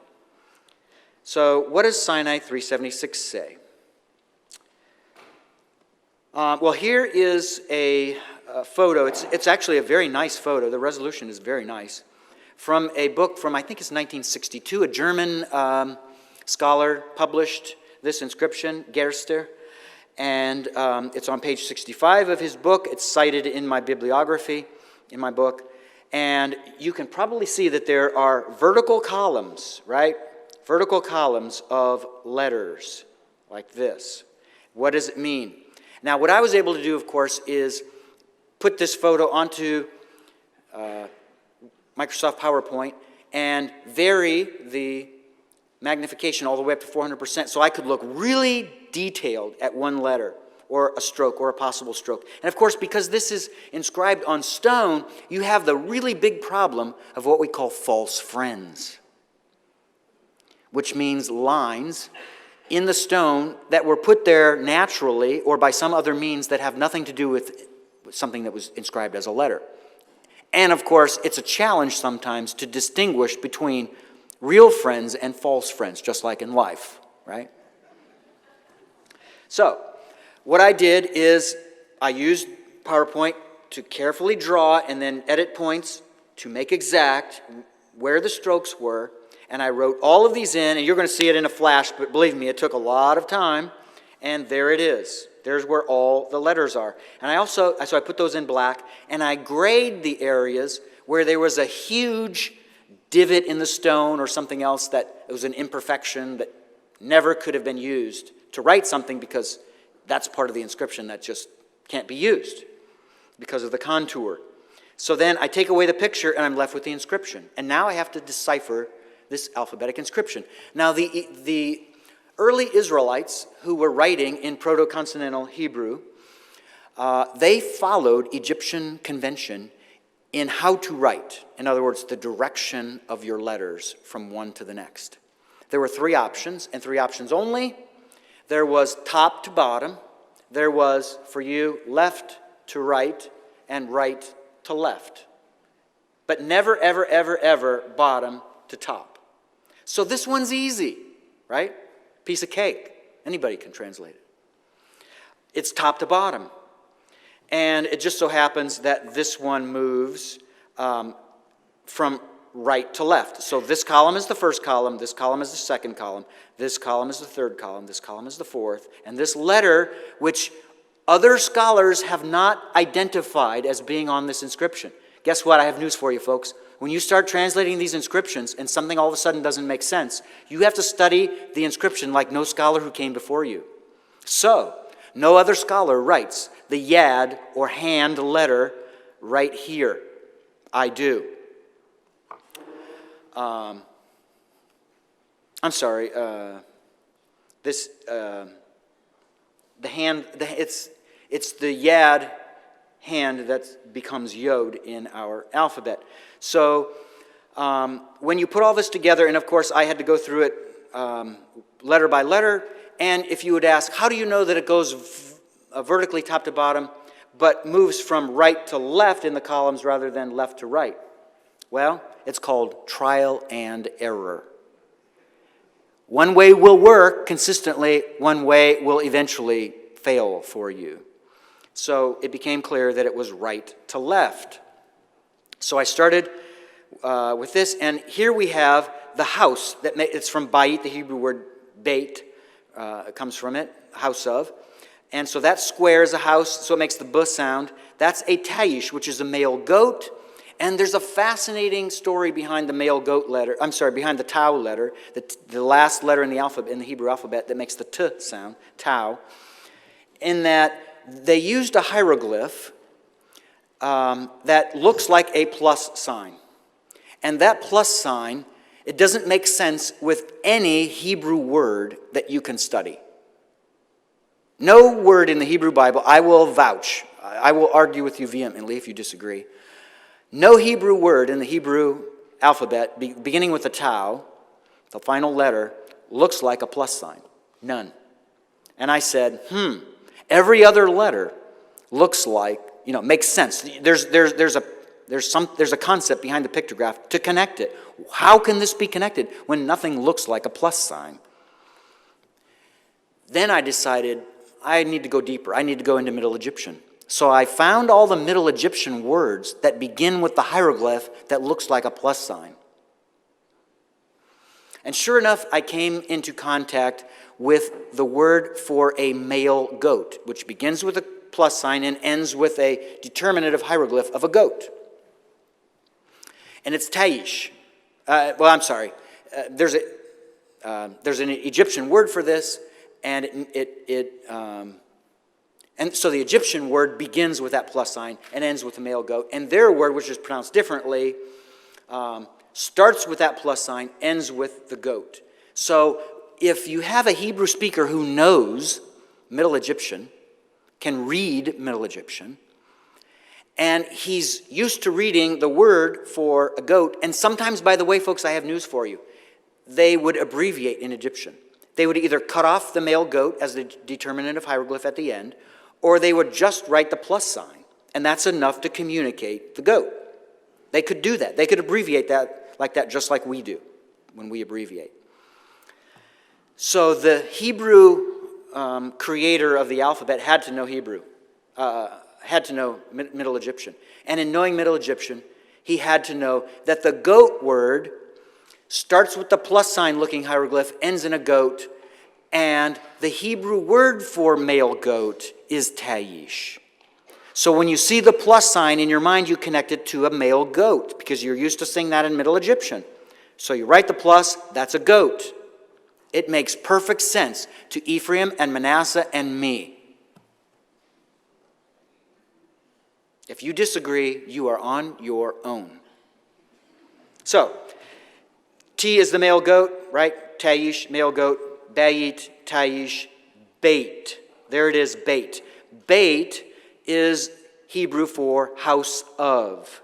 So what does Sinai 376 say? Well, here is a photo. It's actually a very nice photo. The resolution is very nice. From a book from, I think it's 1962, a German scholar published this inscription, Gerster, and it's on page 65 of his book. It's cited in my bibliography, in my book, and you can probably see that there are vertical columns, right? Vertical columns of letters like this. What does it mean? Now, what I was able to do, of course, is put this photo onto Microsoft PowerPoint and vary the magnification all the way up to 400%, so I could look really detailed at one letter or a stroke or a possible stroke. And of course, because this is inscribed on stone, you have the really big problem of what we call false friends, which means lines in the stone that were put there naturally or by some other means that have nothing to do with something that was inscribed as a letter. And of course, it's a challenge sometimes to distinguish between real friends and false friends, just like in life, right? So, what I did is I used PowerPoint to carefully draw and then edit points to make exact where the strokes were, and I wrote all of these in, and you're going to see it in a flash, but believe me, it took a lot of time, and there it is. There's where all the letters are. And so I put those in black, and I grayed the areas where there was a huge divot in the stone or something else that it was an imperfection that never could have been used to write something, because that's part of the inscription that just can't be used because of the contour. So then I take away the picture, and I'm left with the inscription. And now I have to decipher this alphabetic inscription. Now, the early Israelites who were writing in Proto-Consonantal Hebrew, they followed Egyptian convention in how to write. In other words, the direction of your letters from one to the next. There were three options, and three options only. There was top to bottom. There was, for you, left to right and right to left. But never, ever, ever, ever bottom to top. So this one's easy, right? Piece of cake. Anybody can translate it. It's top to bottom. And it just so happens that this one moves from right to left. So this column is the first column, this column is the second column, this column is the third column, this column is the fourth, and this letter, which other scholars have not identified as being on this inscription. Guess what? I have news for you, folks. When you start translating these inscriptions and something all of a sudden doesn't make sense, you have to study the inscription like no scholar who came before you. So, no other scholar writes the yad or hand letter right here. I do. I'm sorry. The hand. It's the yad hand that becomes yod in our alphabet. So when you put all this together, and of course I had to go through it letter by letter, and if you would ask, how do you know that it goes vertically top to bottom, but moves from right to left in the columns rather than left to right? Well, it's called trial and error. One way will work consistently, one way will eventually fail for you. So it became clear that it was right to left. So I started with this, and here we have the house. It's from bait, the Hebrew word bait comes from it, house of. And so that square is a house, so it makes the b sound. That's a taish, which is a male goat. And there's a fascinating story behind the male goat letter. I'm sorry, behind the tau letter, the last letter in the alphabet, in the Hebrew alphabet, that makes the t sound, tau. In that they used a hieroglyph that looks like a plus sign. And that plus sign, it doesn't make sense with any Hebrew word that you can study. No word in the Hebrew Bible, I will vouch, I will argue with you vehemently if you disagree. No Hebrew word in the Hebrew alphabet, beginning with a tau, the final letter, looks like a plus sign. None. And I said, every other letter looks like, makes sense. There's There's a concept behind the pictograph to connect it. How can this be connected when nothing looks like a plus sign? Then I decided I need to go deeper. I need to go into Middle Egyptian. So I found all the Middle Egyptian words that begin with the hieroglyph that looks like a plus sign. And sure enough, I came into contact with the word for a male goat, which begins with a plus sign and ends with a determinative hieroglyph of a goat. And it's Taish. There's an Egyptian word for this, and and so the Egyptian word begins with that plus sign and ends with a male goat. And their word, which is pronounced differently, starts with that plus sign, ends with the goat. So if you have a Hebrew speaker who knows Middle Egyptian, can read Middle Egyptian, and he's used to reading the word for a goat, and sometimes, by the way, folks, I have news for you, they would abbreviate in Egyptian. They would either cut off the male goat as the determinative hieroglyph at the end, or they would just write the plus sign, and that's enough to communicate the goat. They could do that. They could abbreviate that like that, just like we do when we abbreviate. So the Hebrew creator of the alphabet had to know Hebrew, had to know Middle Egyptian. And in knowing Middle Egyptian, he had to know that the goat word starts with the plus sign looking hieroglyph, ends in a goat, and the Hebrew word for male goat is Taish. So when you see the plus sign in your mind, you connect it to a male goat because you're used to seeing that in Middle Egyptian. So you write the plus, that's a goat. It makes perfect sense to Ephraim and Manasseh and me. If you disagree, you are on your own. So, T is the male goat, right? Taish, male goat. Bayit, Taish, Beit. There it is, Beit. Beit is Hebrew for house of.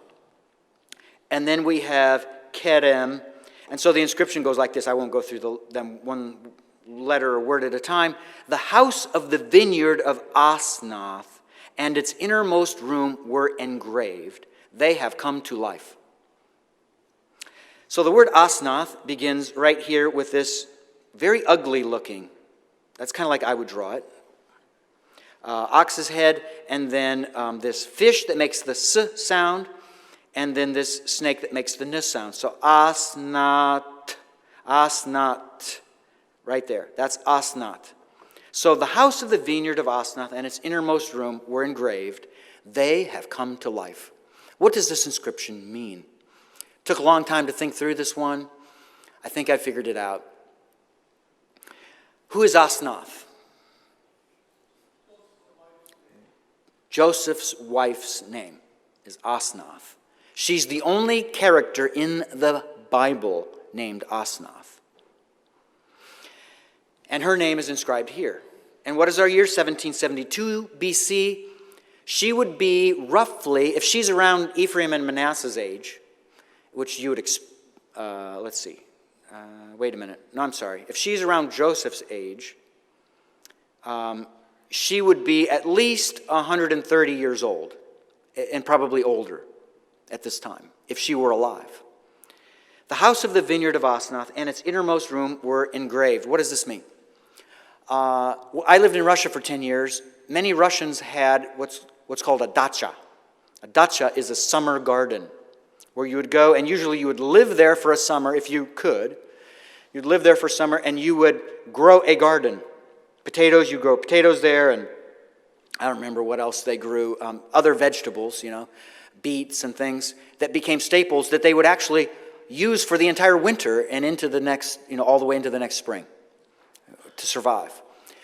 And then we have Kerem. And so the inscription goes like this. I won't go through them one letter or word at a time. The house of the vineyard of Asanov and its innermost room were engraved. They have come to life. So the word Asanov begins right here with this very ugly looking. That's kind of like I would draw it. Ox's head, and then this fish that makes the S sound, and then this snake that makes the N sound. So Asnat, right there. That's Asnat. So the house of the vineyard of Asnath and its innermost room were engraved. They have come to life. What does this inscription mean? Took a long time to think through this one. I think I figured it out. Who is Asnath? Joseph's wife's name is Asnath. She's the only character in the Bible named Asnath. And her name is inscribed here. And what is our year? 1772 BC. She would be roughly, if she's around Ephraim and Manasseh's age, which you would, let's see. Wait a minute. No, I'm sorry. If she's around Joseph's age, she would be at least 130 years old, and probably older at this time, if she were alive. The house of the vineyard of Asnath and its innermost room were engraved. What does this mean? I lived in Russia for 10 years. Many Russians had what's called a dacha. A dacha is a summer garden where you would go, and usually you would live there for a summer if you could. You'd live there for summer, and you would grow a garden. Potatoes, you grow potatoes there, and I don't remember what else they grew. Other vegetables, beets and things that became staples that they would actually use for the entire winter and into the next, all the way into the next spring to survive.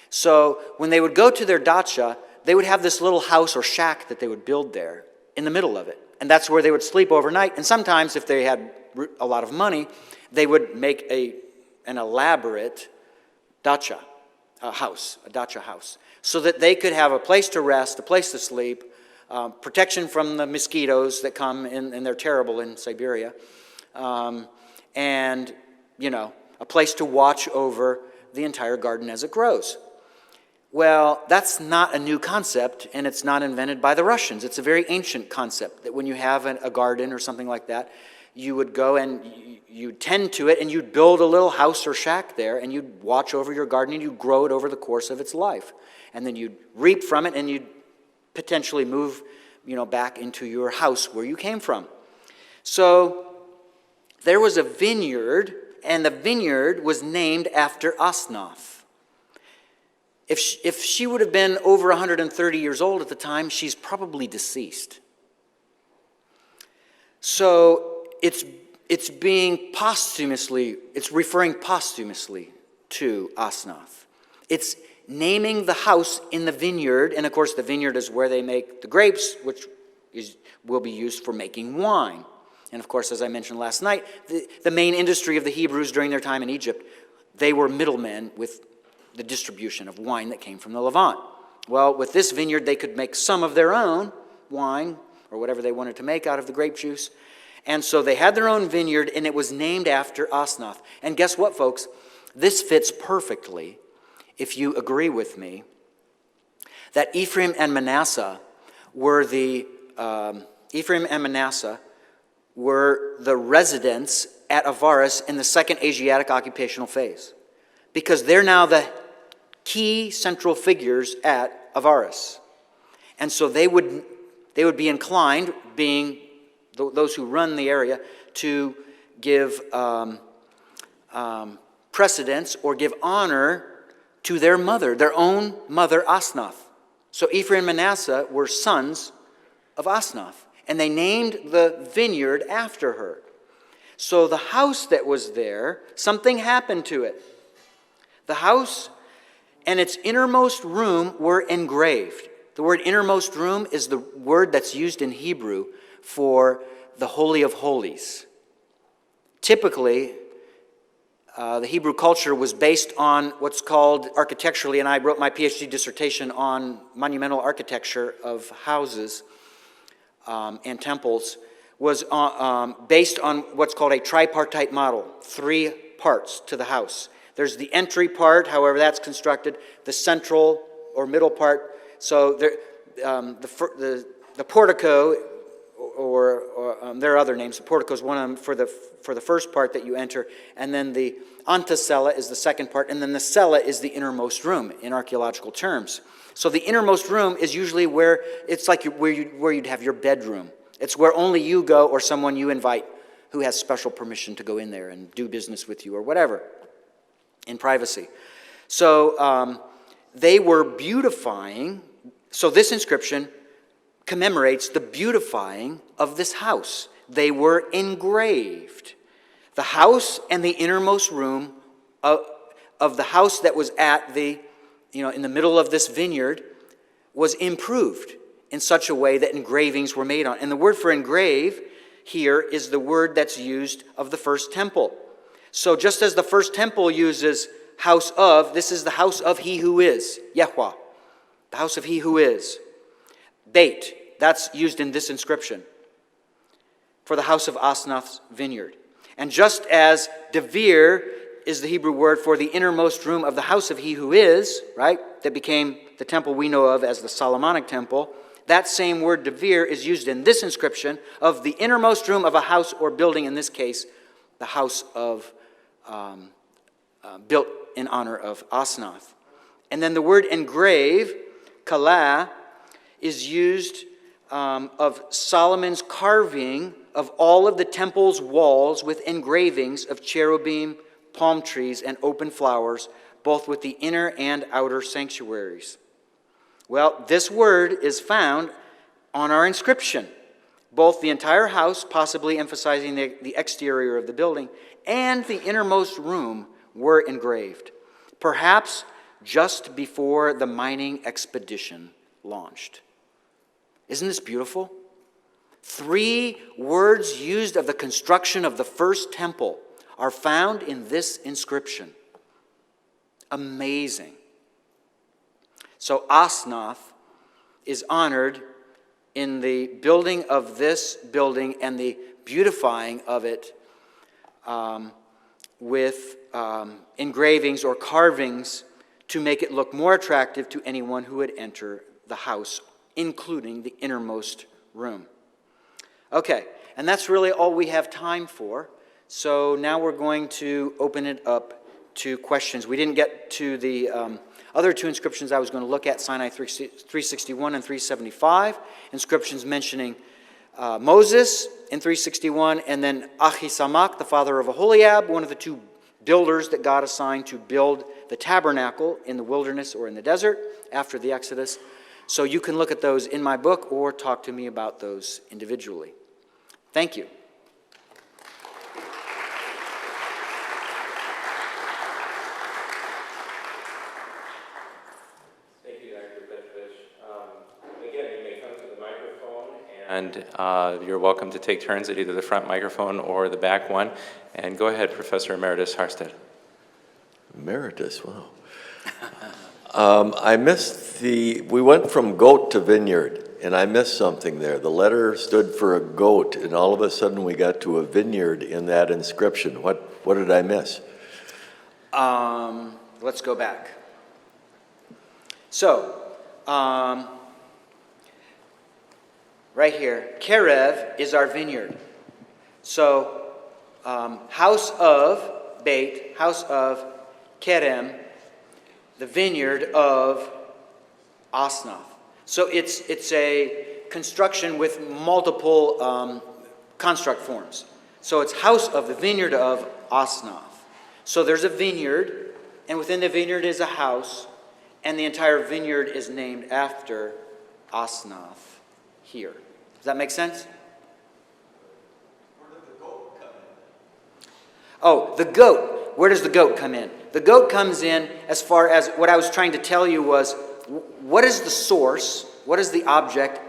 So when they would go to their dacha, they would have this little house or shack that they would build there in the middle of it. And that's where they would sleep overnight. And sometimes, if they had a lot of money, they would make an elaborate dacha house, a dacha house, so that they could have a place to rest, a place to sleep, protection from the mosquitoes that come in, and they're terrible in Siberia, and, a place to watch over the entire garden as it grows. Well, that's not a new concept, and it's not invented by the Russians. It's a very ancient concept that when you have a garden or something like that, you would go and you'd tend to it, and you'd build a little house or shack there, and you'd watch over your garden, and you'd grow it over the course of its life. And then you'd reap from it, and you'd potentially move, back into your house where you came from. So there was a vineyard, and the vineyard was named after Asanov. If she would have been over 130 years old at the time, she's probably deceased. So it's referring posthumously to Asanov. It's naming the house in the vineyard, and of course the vineyard is where they make the grapes, which will be used for making wine. And of course, as I mentioned last night, the main industry of the Hebrews during their time in Egypt, they were middlemen with the distribution of wine that came from the Levant. Well, with this vineyard, they could make some of their own wine, or whatever they wanted to make out of the grape juice. And so they had their own vineyard, and it was named after Asanov. And guess what, folks? This fits perfectly, if you agree with me, that Ephraim and Manasseh were the residents at Avaris in the second Asiatic occupational phase, because they're now the key central figures at Avaris. And so they would be inclined, being those who run the area, to give precedence or give honor to their mother, their own mother, Asanov. So Ephraim and Manasseh were sons of Asanov, and they named the vineyard after her. So the house that was there, something happened to it. The house and its innermost room were engraved. The word innermost room is the word that's used in Hebrew for the Holy of Holies. Typically, the Hebrew culture was based on what's called architecturally, and I wrote my PhD dissertation on monumental architecture of houses and temples, was based on what's called a tripartite model, 3 parts to the house. There's the entry part, however that's constructed, the central or middle part. So the portico, or there are other names. The portico is one of them for the first part that you enter, and then the antecella is the second part, and then the cella is the innermost room in archaeological terms. So the innermost room is usually where it's like where you'd have your bedroom. It's where only you go or someone you invite who has special permission to go in there and do business with you or whatever, in privacy. So they were beautifying. So this inscription commemorates the beautifying of this house. They were engraved. The house and the innermost room of the house that was at in the middle of this vineyard was improved in such a way that engravings were made on. And the word for engrave here is the word that's used of the first temple. So just as the first temple uses house of, this is the house of he who is, Yahweh, the house of he who is. Beit, that's used in this inscription for the house of Asanov's vineyard. And just as devir is the Hebrew word for the innermost room of the house of he who is, right, that became the temple we know of as the Solomonic temple, that same word devir is used in this inscription of the innermost room of a house or building, in this case, the house of built in honor of Asanov. And then the word engrave, kala, is used of Solomon's carving of all of the temple's walls with engravings of cherubim, palm trees, and open flowers, both with the inner and outer sanctuaries. Well, this word is found on our inscription. Both the entire house, possibly emphasizing the exterior of the building, and the innermost room were engraved, perhaps just before the mining expedition launched. Isn't this beautiful? 3 words used of the construction of the first temple are found in this inscription. Amazing. So Asanov is honored in the building of this building and the beautifying of it with engravings or carvings to make it look more attractive to anyone who would enter the house, including the innermost room. Okay, and that's really all we have time for. So now we're going to open it up to questions. We didn't get to the other two inscriptions I was going to look at, Sinai 361 and 375, inscriptions mentioning Moses in 361, and then Ahisamach, the father of Aholiab, one of the two builders that God assigned to build the tabernacle in the wilderness or in the desert after the Exodus. So you can look at those in my book or talk to me about those individually. Thank you. Thank you, Dr. Petrovich. Again, you may come to the microphone, and you're welcome to take turns at either the front microphone or the back one. And go ahead, Professor Emeritus Harstead. Emeritus, wow. I missed we went from goat to vineyard, and I missed something there. The letter stood for a goat, and all of a sudden we got to a vineyard in that inscription. What did I miss? Let's go back. So, right here, Kerev is our vineyard. So, house of Beit, house of Kerem, the vineyard of Asanov. So it's a construction with multiple construct forms. So it's house of the vineyard of Asanov. So there's a vineyard, and within the vineyard is a house, and the entire vineyard is named after Asanov here. Does that make sense? Where did the goat come in? Oh, the goat. Where does the goat come in? The goat comes in as far as what I was trying to tell you was, what is the source, what is the object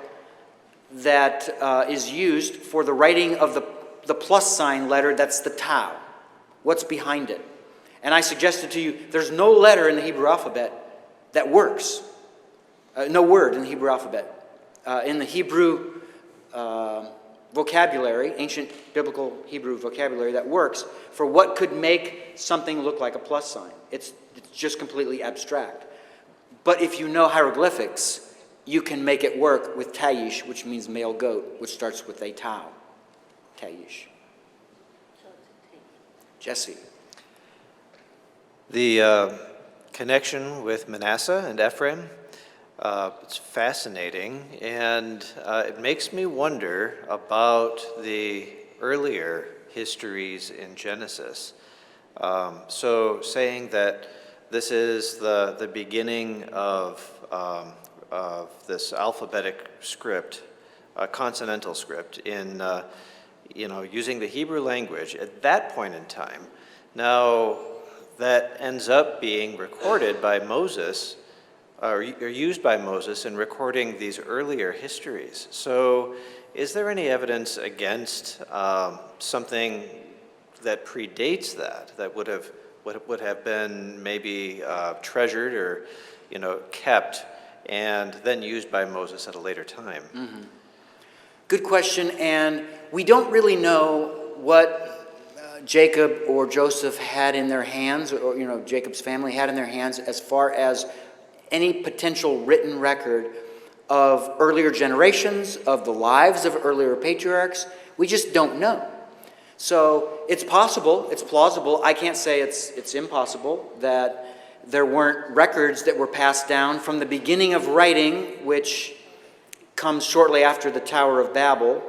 that is used for the writing of the plus sign letter, that's the tau? What's behind it? And I suggested to you, there's no letter in the Hebrew alphabet that works. No word in the Hebrew alphabet. In the Hebrew vocabulary, ancient biblical Hebrew vocabulary, that works for what could make something look like a plus sign. It's just completely abstract. But if you know hieroglyphics, you can make it work with tayish, which means male goat, which starts with a tau. Tayish. Jesse. The connection with Manasseh and Ephraim, it's fascinating, and it makes me wonder about the earlier histories in Genesis. So saying that this is the beginning of this alphabetic script, consonantal script, in using the Hebrew language at that point in time. Now, that ends up being recorded by Moses, or used by Moses in recording these earlier histories. So is there any evidence against something that predates that would have been maybe treasured or kept and then used by Moses at a later time? Mm-hmm. Good question, and we don't really know what Jacob or Joseph had in their hands, or Jacob's family had in their hands, as far as any potential written record of earlier generations, of the lives of earlier patriarchs. We just don't know. So it's possible, it's plausible. I can't say it's impossible that there weren't records that were passed down from the beginning of writing, which comes shortly after the Tower of Babel.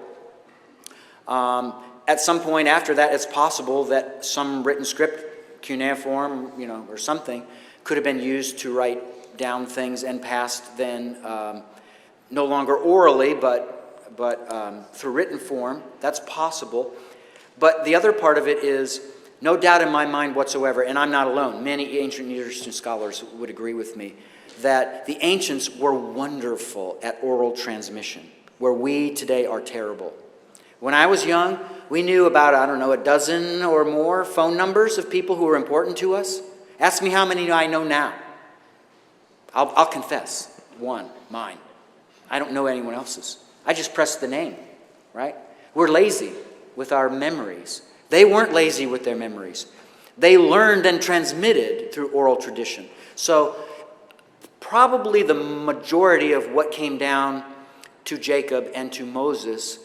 At some point after that, it's possible that some written script, cuneiform, or something, could have been used to write down things and passed then no longer orally, but through written form. That's possible. But the other part of it is, no doubt in my mind whatsoever, and I'm not alone, many ancient Near Eastern scholars would agree with me, that the ancients were wonderful at oral transmission, where we today are terrible. When I was young, we knew about, a dozen or more phone numbers of people who were important to us. Ask me how many I know now. I'll confess. One, mine. I don't know anyone else's. I just press the name, right? We're lazy with our memories. They weren't lazy with their memories. They learned and transmitted through oral tradition. So probably the majority of what came down to Jacob and to Moses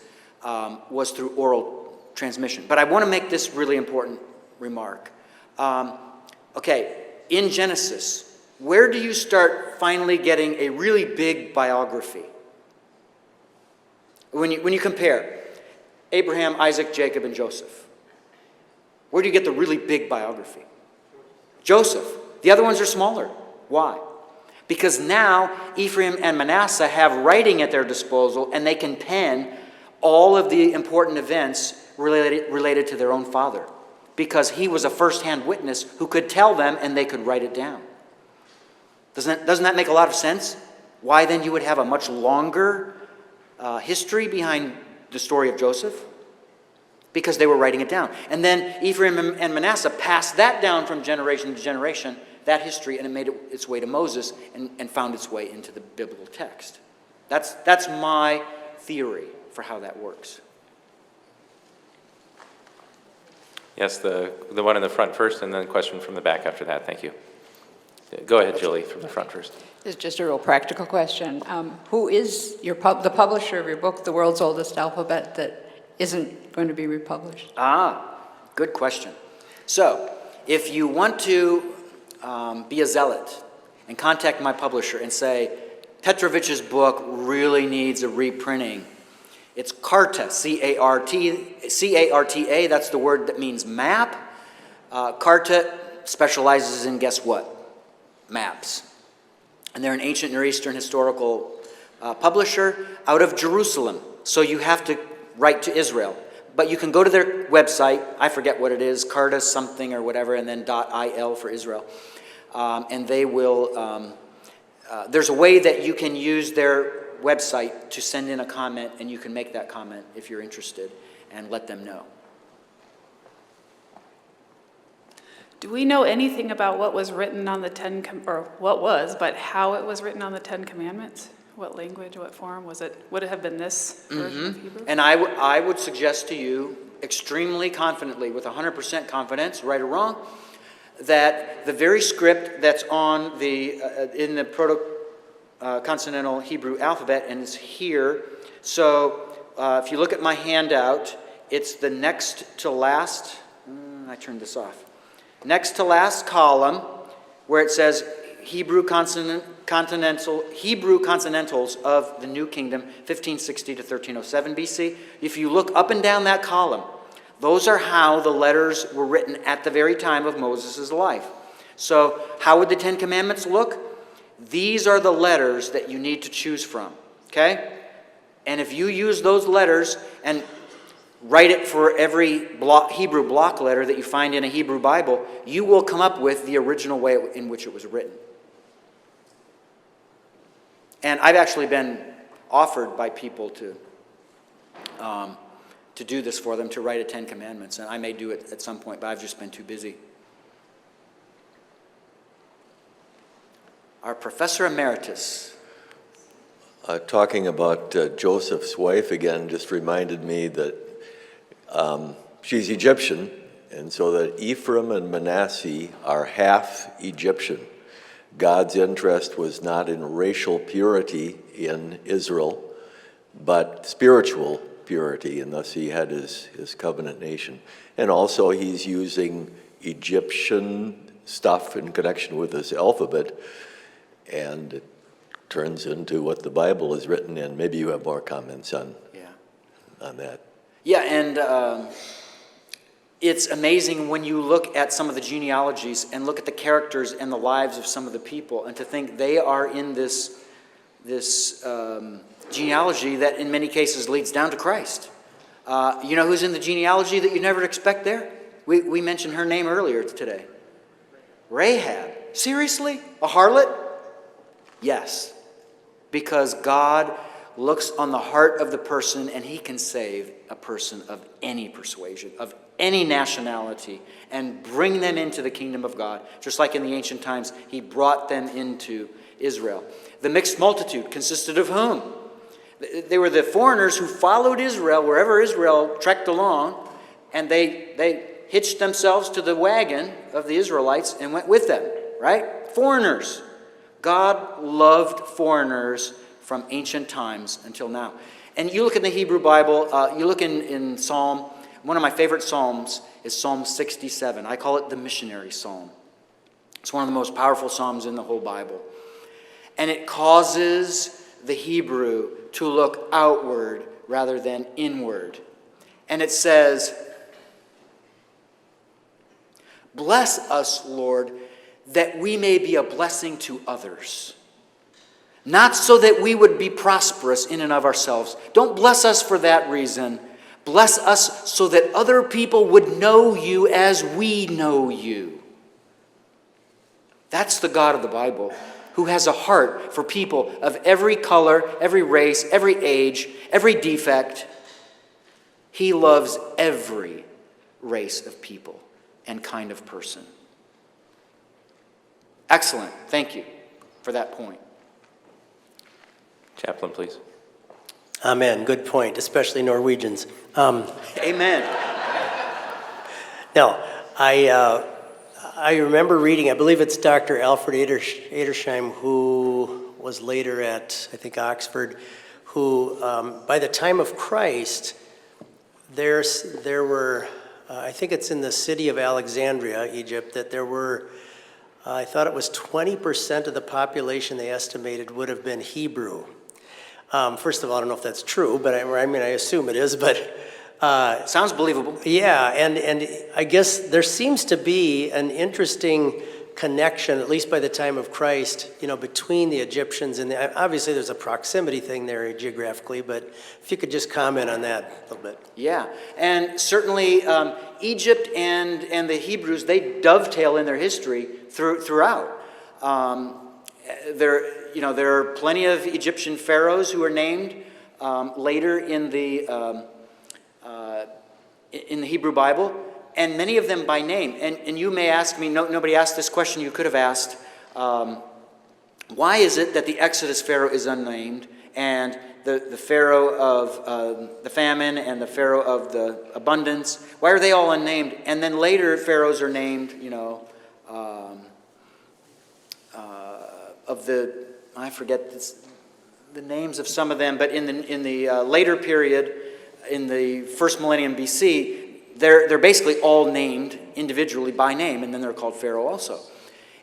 was through oral transmission. But I want to make this really important remark. Okay, in Genesis, where do you start finally getting a really big biography? When you compare Abraham, Isaac, Jacob, and Joseph, where do you get the really big biography? Joseph. The other ones are smaller. Why? Because now Ephraim and Manasseh have writing at their disposal, and they can pen all of the important events related to their own father, because he was a first-hand witness who could tell them and they could write it down. Doesn't that make a lot of sense? Why then you would have a much longer history behind the story of Joseph? Because they were writing it down. And then Ephraim and Manasseh passed that down from generation to generation, that history, and it made its way to Moses and found its way into the biblical text. That's my theory for how that works. Yes, the one in the front first, and then a question from the back after that. Thank you. Go ahead, Julie, from the front first. This is just a real practical question. Who is the publisher of your book, The World's Oldest Alphabet, that isn't going to be republished? Good question. So, if you want to be a zealot and contact my publisher and say, Petrovich's book really needs a reprinting, it's Carta, C-A-R-T-A, that's the word that means map. Carta specializes in, guess what? Maps. And they're an ancient Near Eastern historical publisher out of Jerusalem. So you have to write to Israel. But you can go to their website, I forget what it is, Carta something or whatever, and then .il for Israel. And they will, there's a way that you can use their website to send in a comment, and you can make that comment if you're interested and let them know. Do we know anything about what was written on the but how it was written on the Ten Commandments? What language, what form? Would it have been this version of Hebrew? And I would suggest to you, extremely confidently, with 100% confidence, right or wrong, that the very script that's on in the Proto-Consonantal Hebrew alphabet, and it's here. So if you look at my handout, it's the next to last. I turned this off. Next to last column, where it says Hebrew consonantals of the New Kingdom, 1560 to 1307 BC. If you look up and down that column, those are how the letters were written at the very time of Moses' life. So how would the Ten Commandments look? These are the letters that you need to choose from, okay? And if you use those letters and write it for every Hebrew block letter that you find in a Hebrew Bible, you will come up with the original way in which it was written. And I've actually been offered by people to do this for them, to write a Ten Commandments, and I may do it at some point, but I've just been too busy. Our Professor Emeritus. Talking about Joseph's wife again just reminded me that she's Egyptian, and so that Ephraim and Manasseh are half Egyptian. God's interest was not in racial purity in Israel, but spiritual purity, and thus he had his covenant nation. And also he's using Egyptian stuff in connection with his alphabet, and it turns into what the Bible is written in. Maybe you have more comments on that. Yeah, and it's amazing when you look at some of the genealogies and look at the characters and the lives of some of the people, and to think they are in this genealogy that in many cases leads down to Christ. You know who's in the genealogy that you never expect there? We mentioned her name earlier today. Rahab. Seriously? A harlot? Yes. Because God looks on the heart of the person, and he can save a person of any persuasion, of any nationality, and bring them into the kingdom of God. Just like in the ancient times, he brought them into Israel. The mixed multitude consisted of whom? They were the foreigners who followed Israel wherever Israel trekked along, and they hitched themselves to the wagon of the Israelites and went with them, right? Foreigners. God loved foreigners from ancient times until now. And you look in the Hebrew Bible, you look in Psalm, one of my favorite Psalms is Psalm 67. I call it the missionary psalm. It's one of the most powerful psalms in the whole Bible. And it causes the Hebrew to look outward rather than inward. And it says, "Bless us, Lord, that we may be a blessing to others. Not so that we would be prosperous in and of ourselves." Don't bless us for that reason. Bless us so that other people would know you as we know you. That's the God of the Bible, who has a heart for people of every color, every race, every age, every defect. He loves every race of people and kind of person. Excellent. Thank you for that point. Chaplain, please. Amen. Good point, especially Norwegians. Amen. Now, I remember reading, I believe it's Dr. Alfred Edersheim, who was later at, I think, Oxford, who, by the time of Christ, there were, I think it's in the city of Alexandria, Egypt, that there were, I thought it was 20% of the population they estimated would have been Hebrew. First of all, I don't know if that's true, but I assume it is, but... Sounds believable. Yeah, and I guess there seems to be an interesting connection, at least by the time of Christ, between the Egyptians and obviously there's a proximity thing there geographically, but if you could just comment on that a little bit. Yeah, and certainly Egypt and the Hebrews, they dovetail in their history throughout. There are plenty of Egyptian pharaohs who are named later in the Hebrew Bible, and many of them by name. And you may ask me, nobody asked this question, you could have asked, why is it that the Exodus Pharaoh is unnamed, and the Pharaoh of the famine and the Pharaoh of the abundance, why are they all unnamed? And then later pharaohs are named, of the, I forget the names of some of them, but in the later period, in the first millennium BC, they're basically all named individually by name, and then they're called Pharaoh also.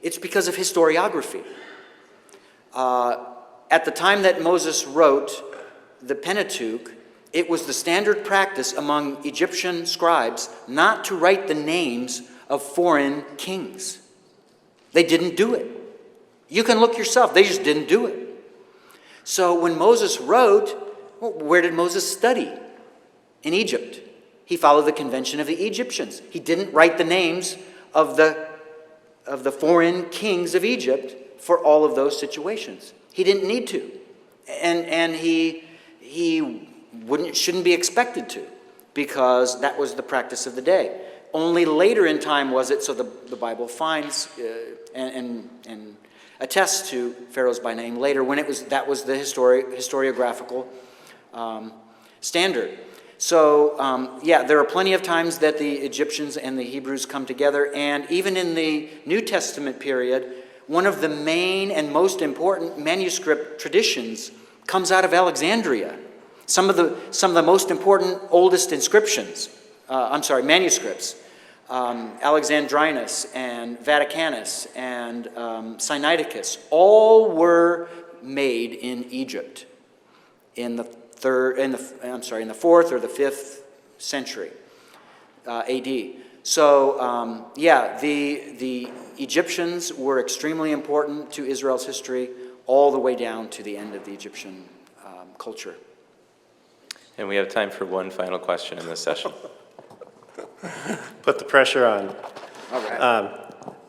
It's because of historiography. At the time that Moses wrote the Pentateuch, it was the standard practice among Egyptian scribes not to write the names of foreign kings. They didn't do it. You can look yourself. They just didn't do it. So when Moses wrote, where did Moses study? In Egypt. He followed the convention of the Egyptians. He didn't write the names of the foreign kings of Egypt for all of those situations. He didn't need to. And he shouldn't be expected to, because that was the practice of the day. Only later in time was it, so the Bible finds and attests to pharaohs by name later, when that was the historiographical standard. So, there are plenty of times that the Egyptians and the Hebrews come together, and even in the New Testament period, one of the main and most important manuscript traditions comes out of Alexandria. Some of the most important, oldest manuscripts, Alexandrinus and Vaticanus and Sinaiticus, all were made in Egypt in the 4th or the 5th century AD. So the Egyptians were extremely important to Israel's history all the way down to the end of the Egyptian culture. And we have time for one final question in this session. Put the pressure on. All right.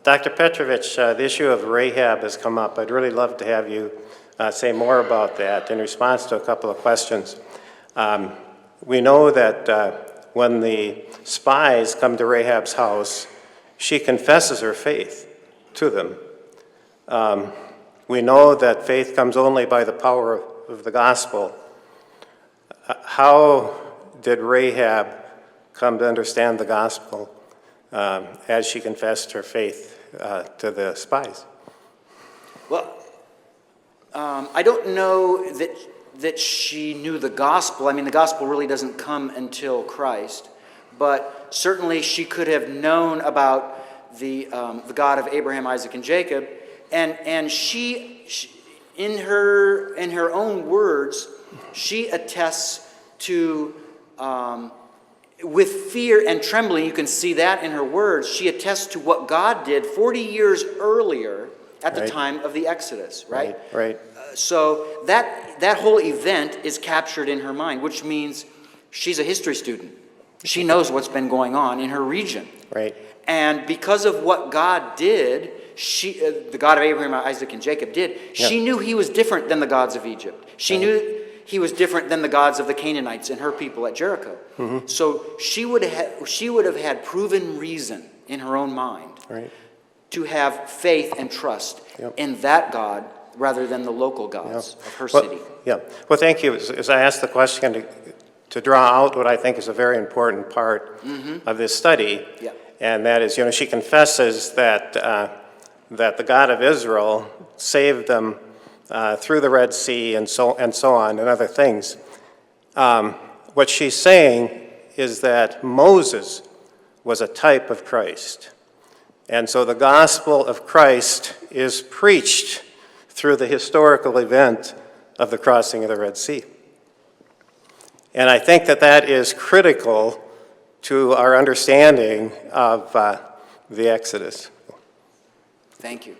Dr. Petrovich, the issue of Rahab has come up. I'd really love to have you say more about that in response to a couple of questions. We know that when the spies come to Rahab's house, she confesses her faith to them. We know that faith comes only by the power of the gospel. How did Rahab come to understand the gospel as she confessed her faith to the spies. Well, I don't know that she knew the gospel. I mean, the gospel really doesn't come until Christ, but certainly she could have known about the God of Abraham, Isaac, and Jacob, and she in her own words, she attests to. With fear and trembling, you can see that in her words, she attests to what God did 40 years earlier at the Right. time of the Exodus, right? Right. So that whole event is captured in her mind, which means she's a history student. She knows what's been going on in her region. Right. And because of what God did, the God of Abraham, Isaac, and Jacob did, she knew he was different than the gods of Egypt. She knew he was different than the gods of the Canaanites and her people at Jericho. Mm-hmm. So she would have had proven reason in her own mind Right. to have faith and trust Yep. in that God rather than the local gods of her Well, city. yeah. Well, thank you. As I asked the question to draw out what I think is a very important part of this study, Yeah. and that is, she confesses that that the God of Israel saved them through the Red Sea and so on and other things. What she's saying is that Moses was a type of Christ. And so the gospel of Christ is preached through the historical event of the crossing of the Red Sea. And I think that is critical to our understanding of the Exodus. Thank you.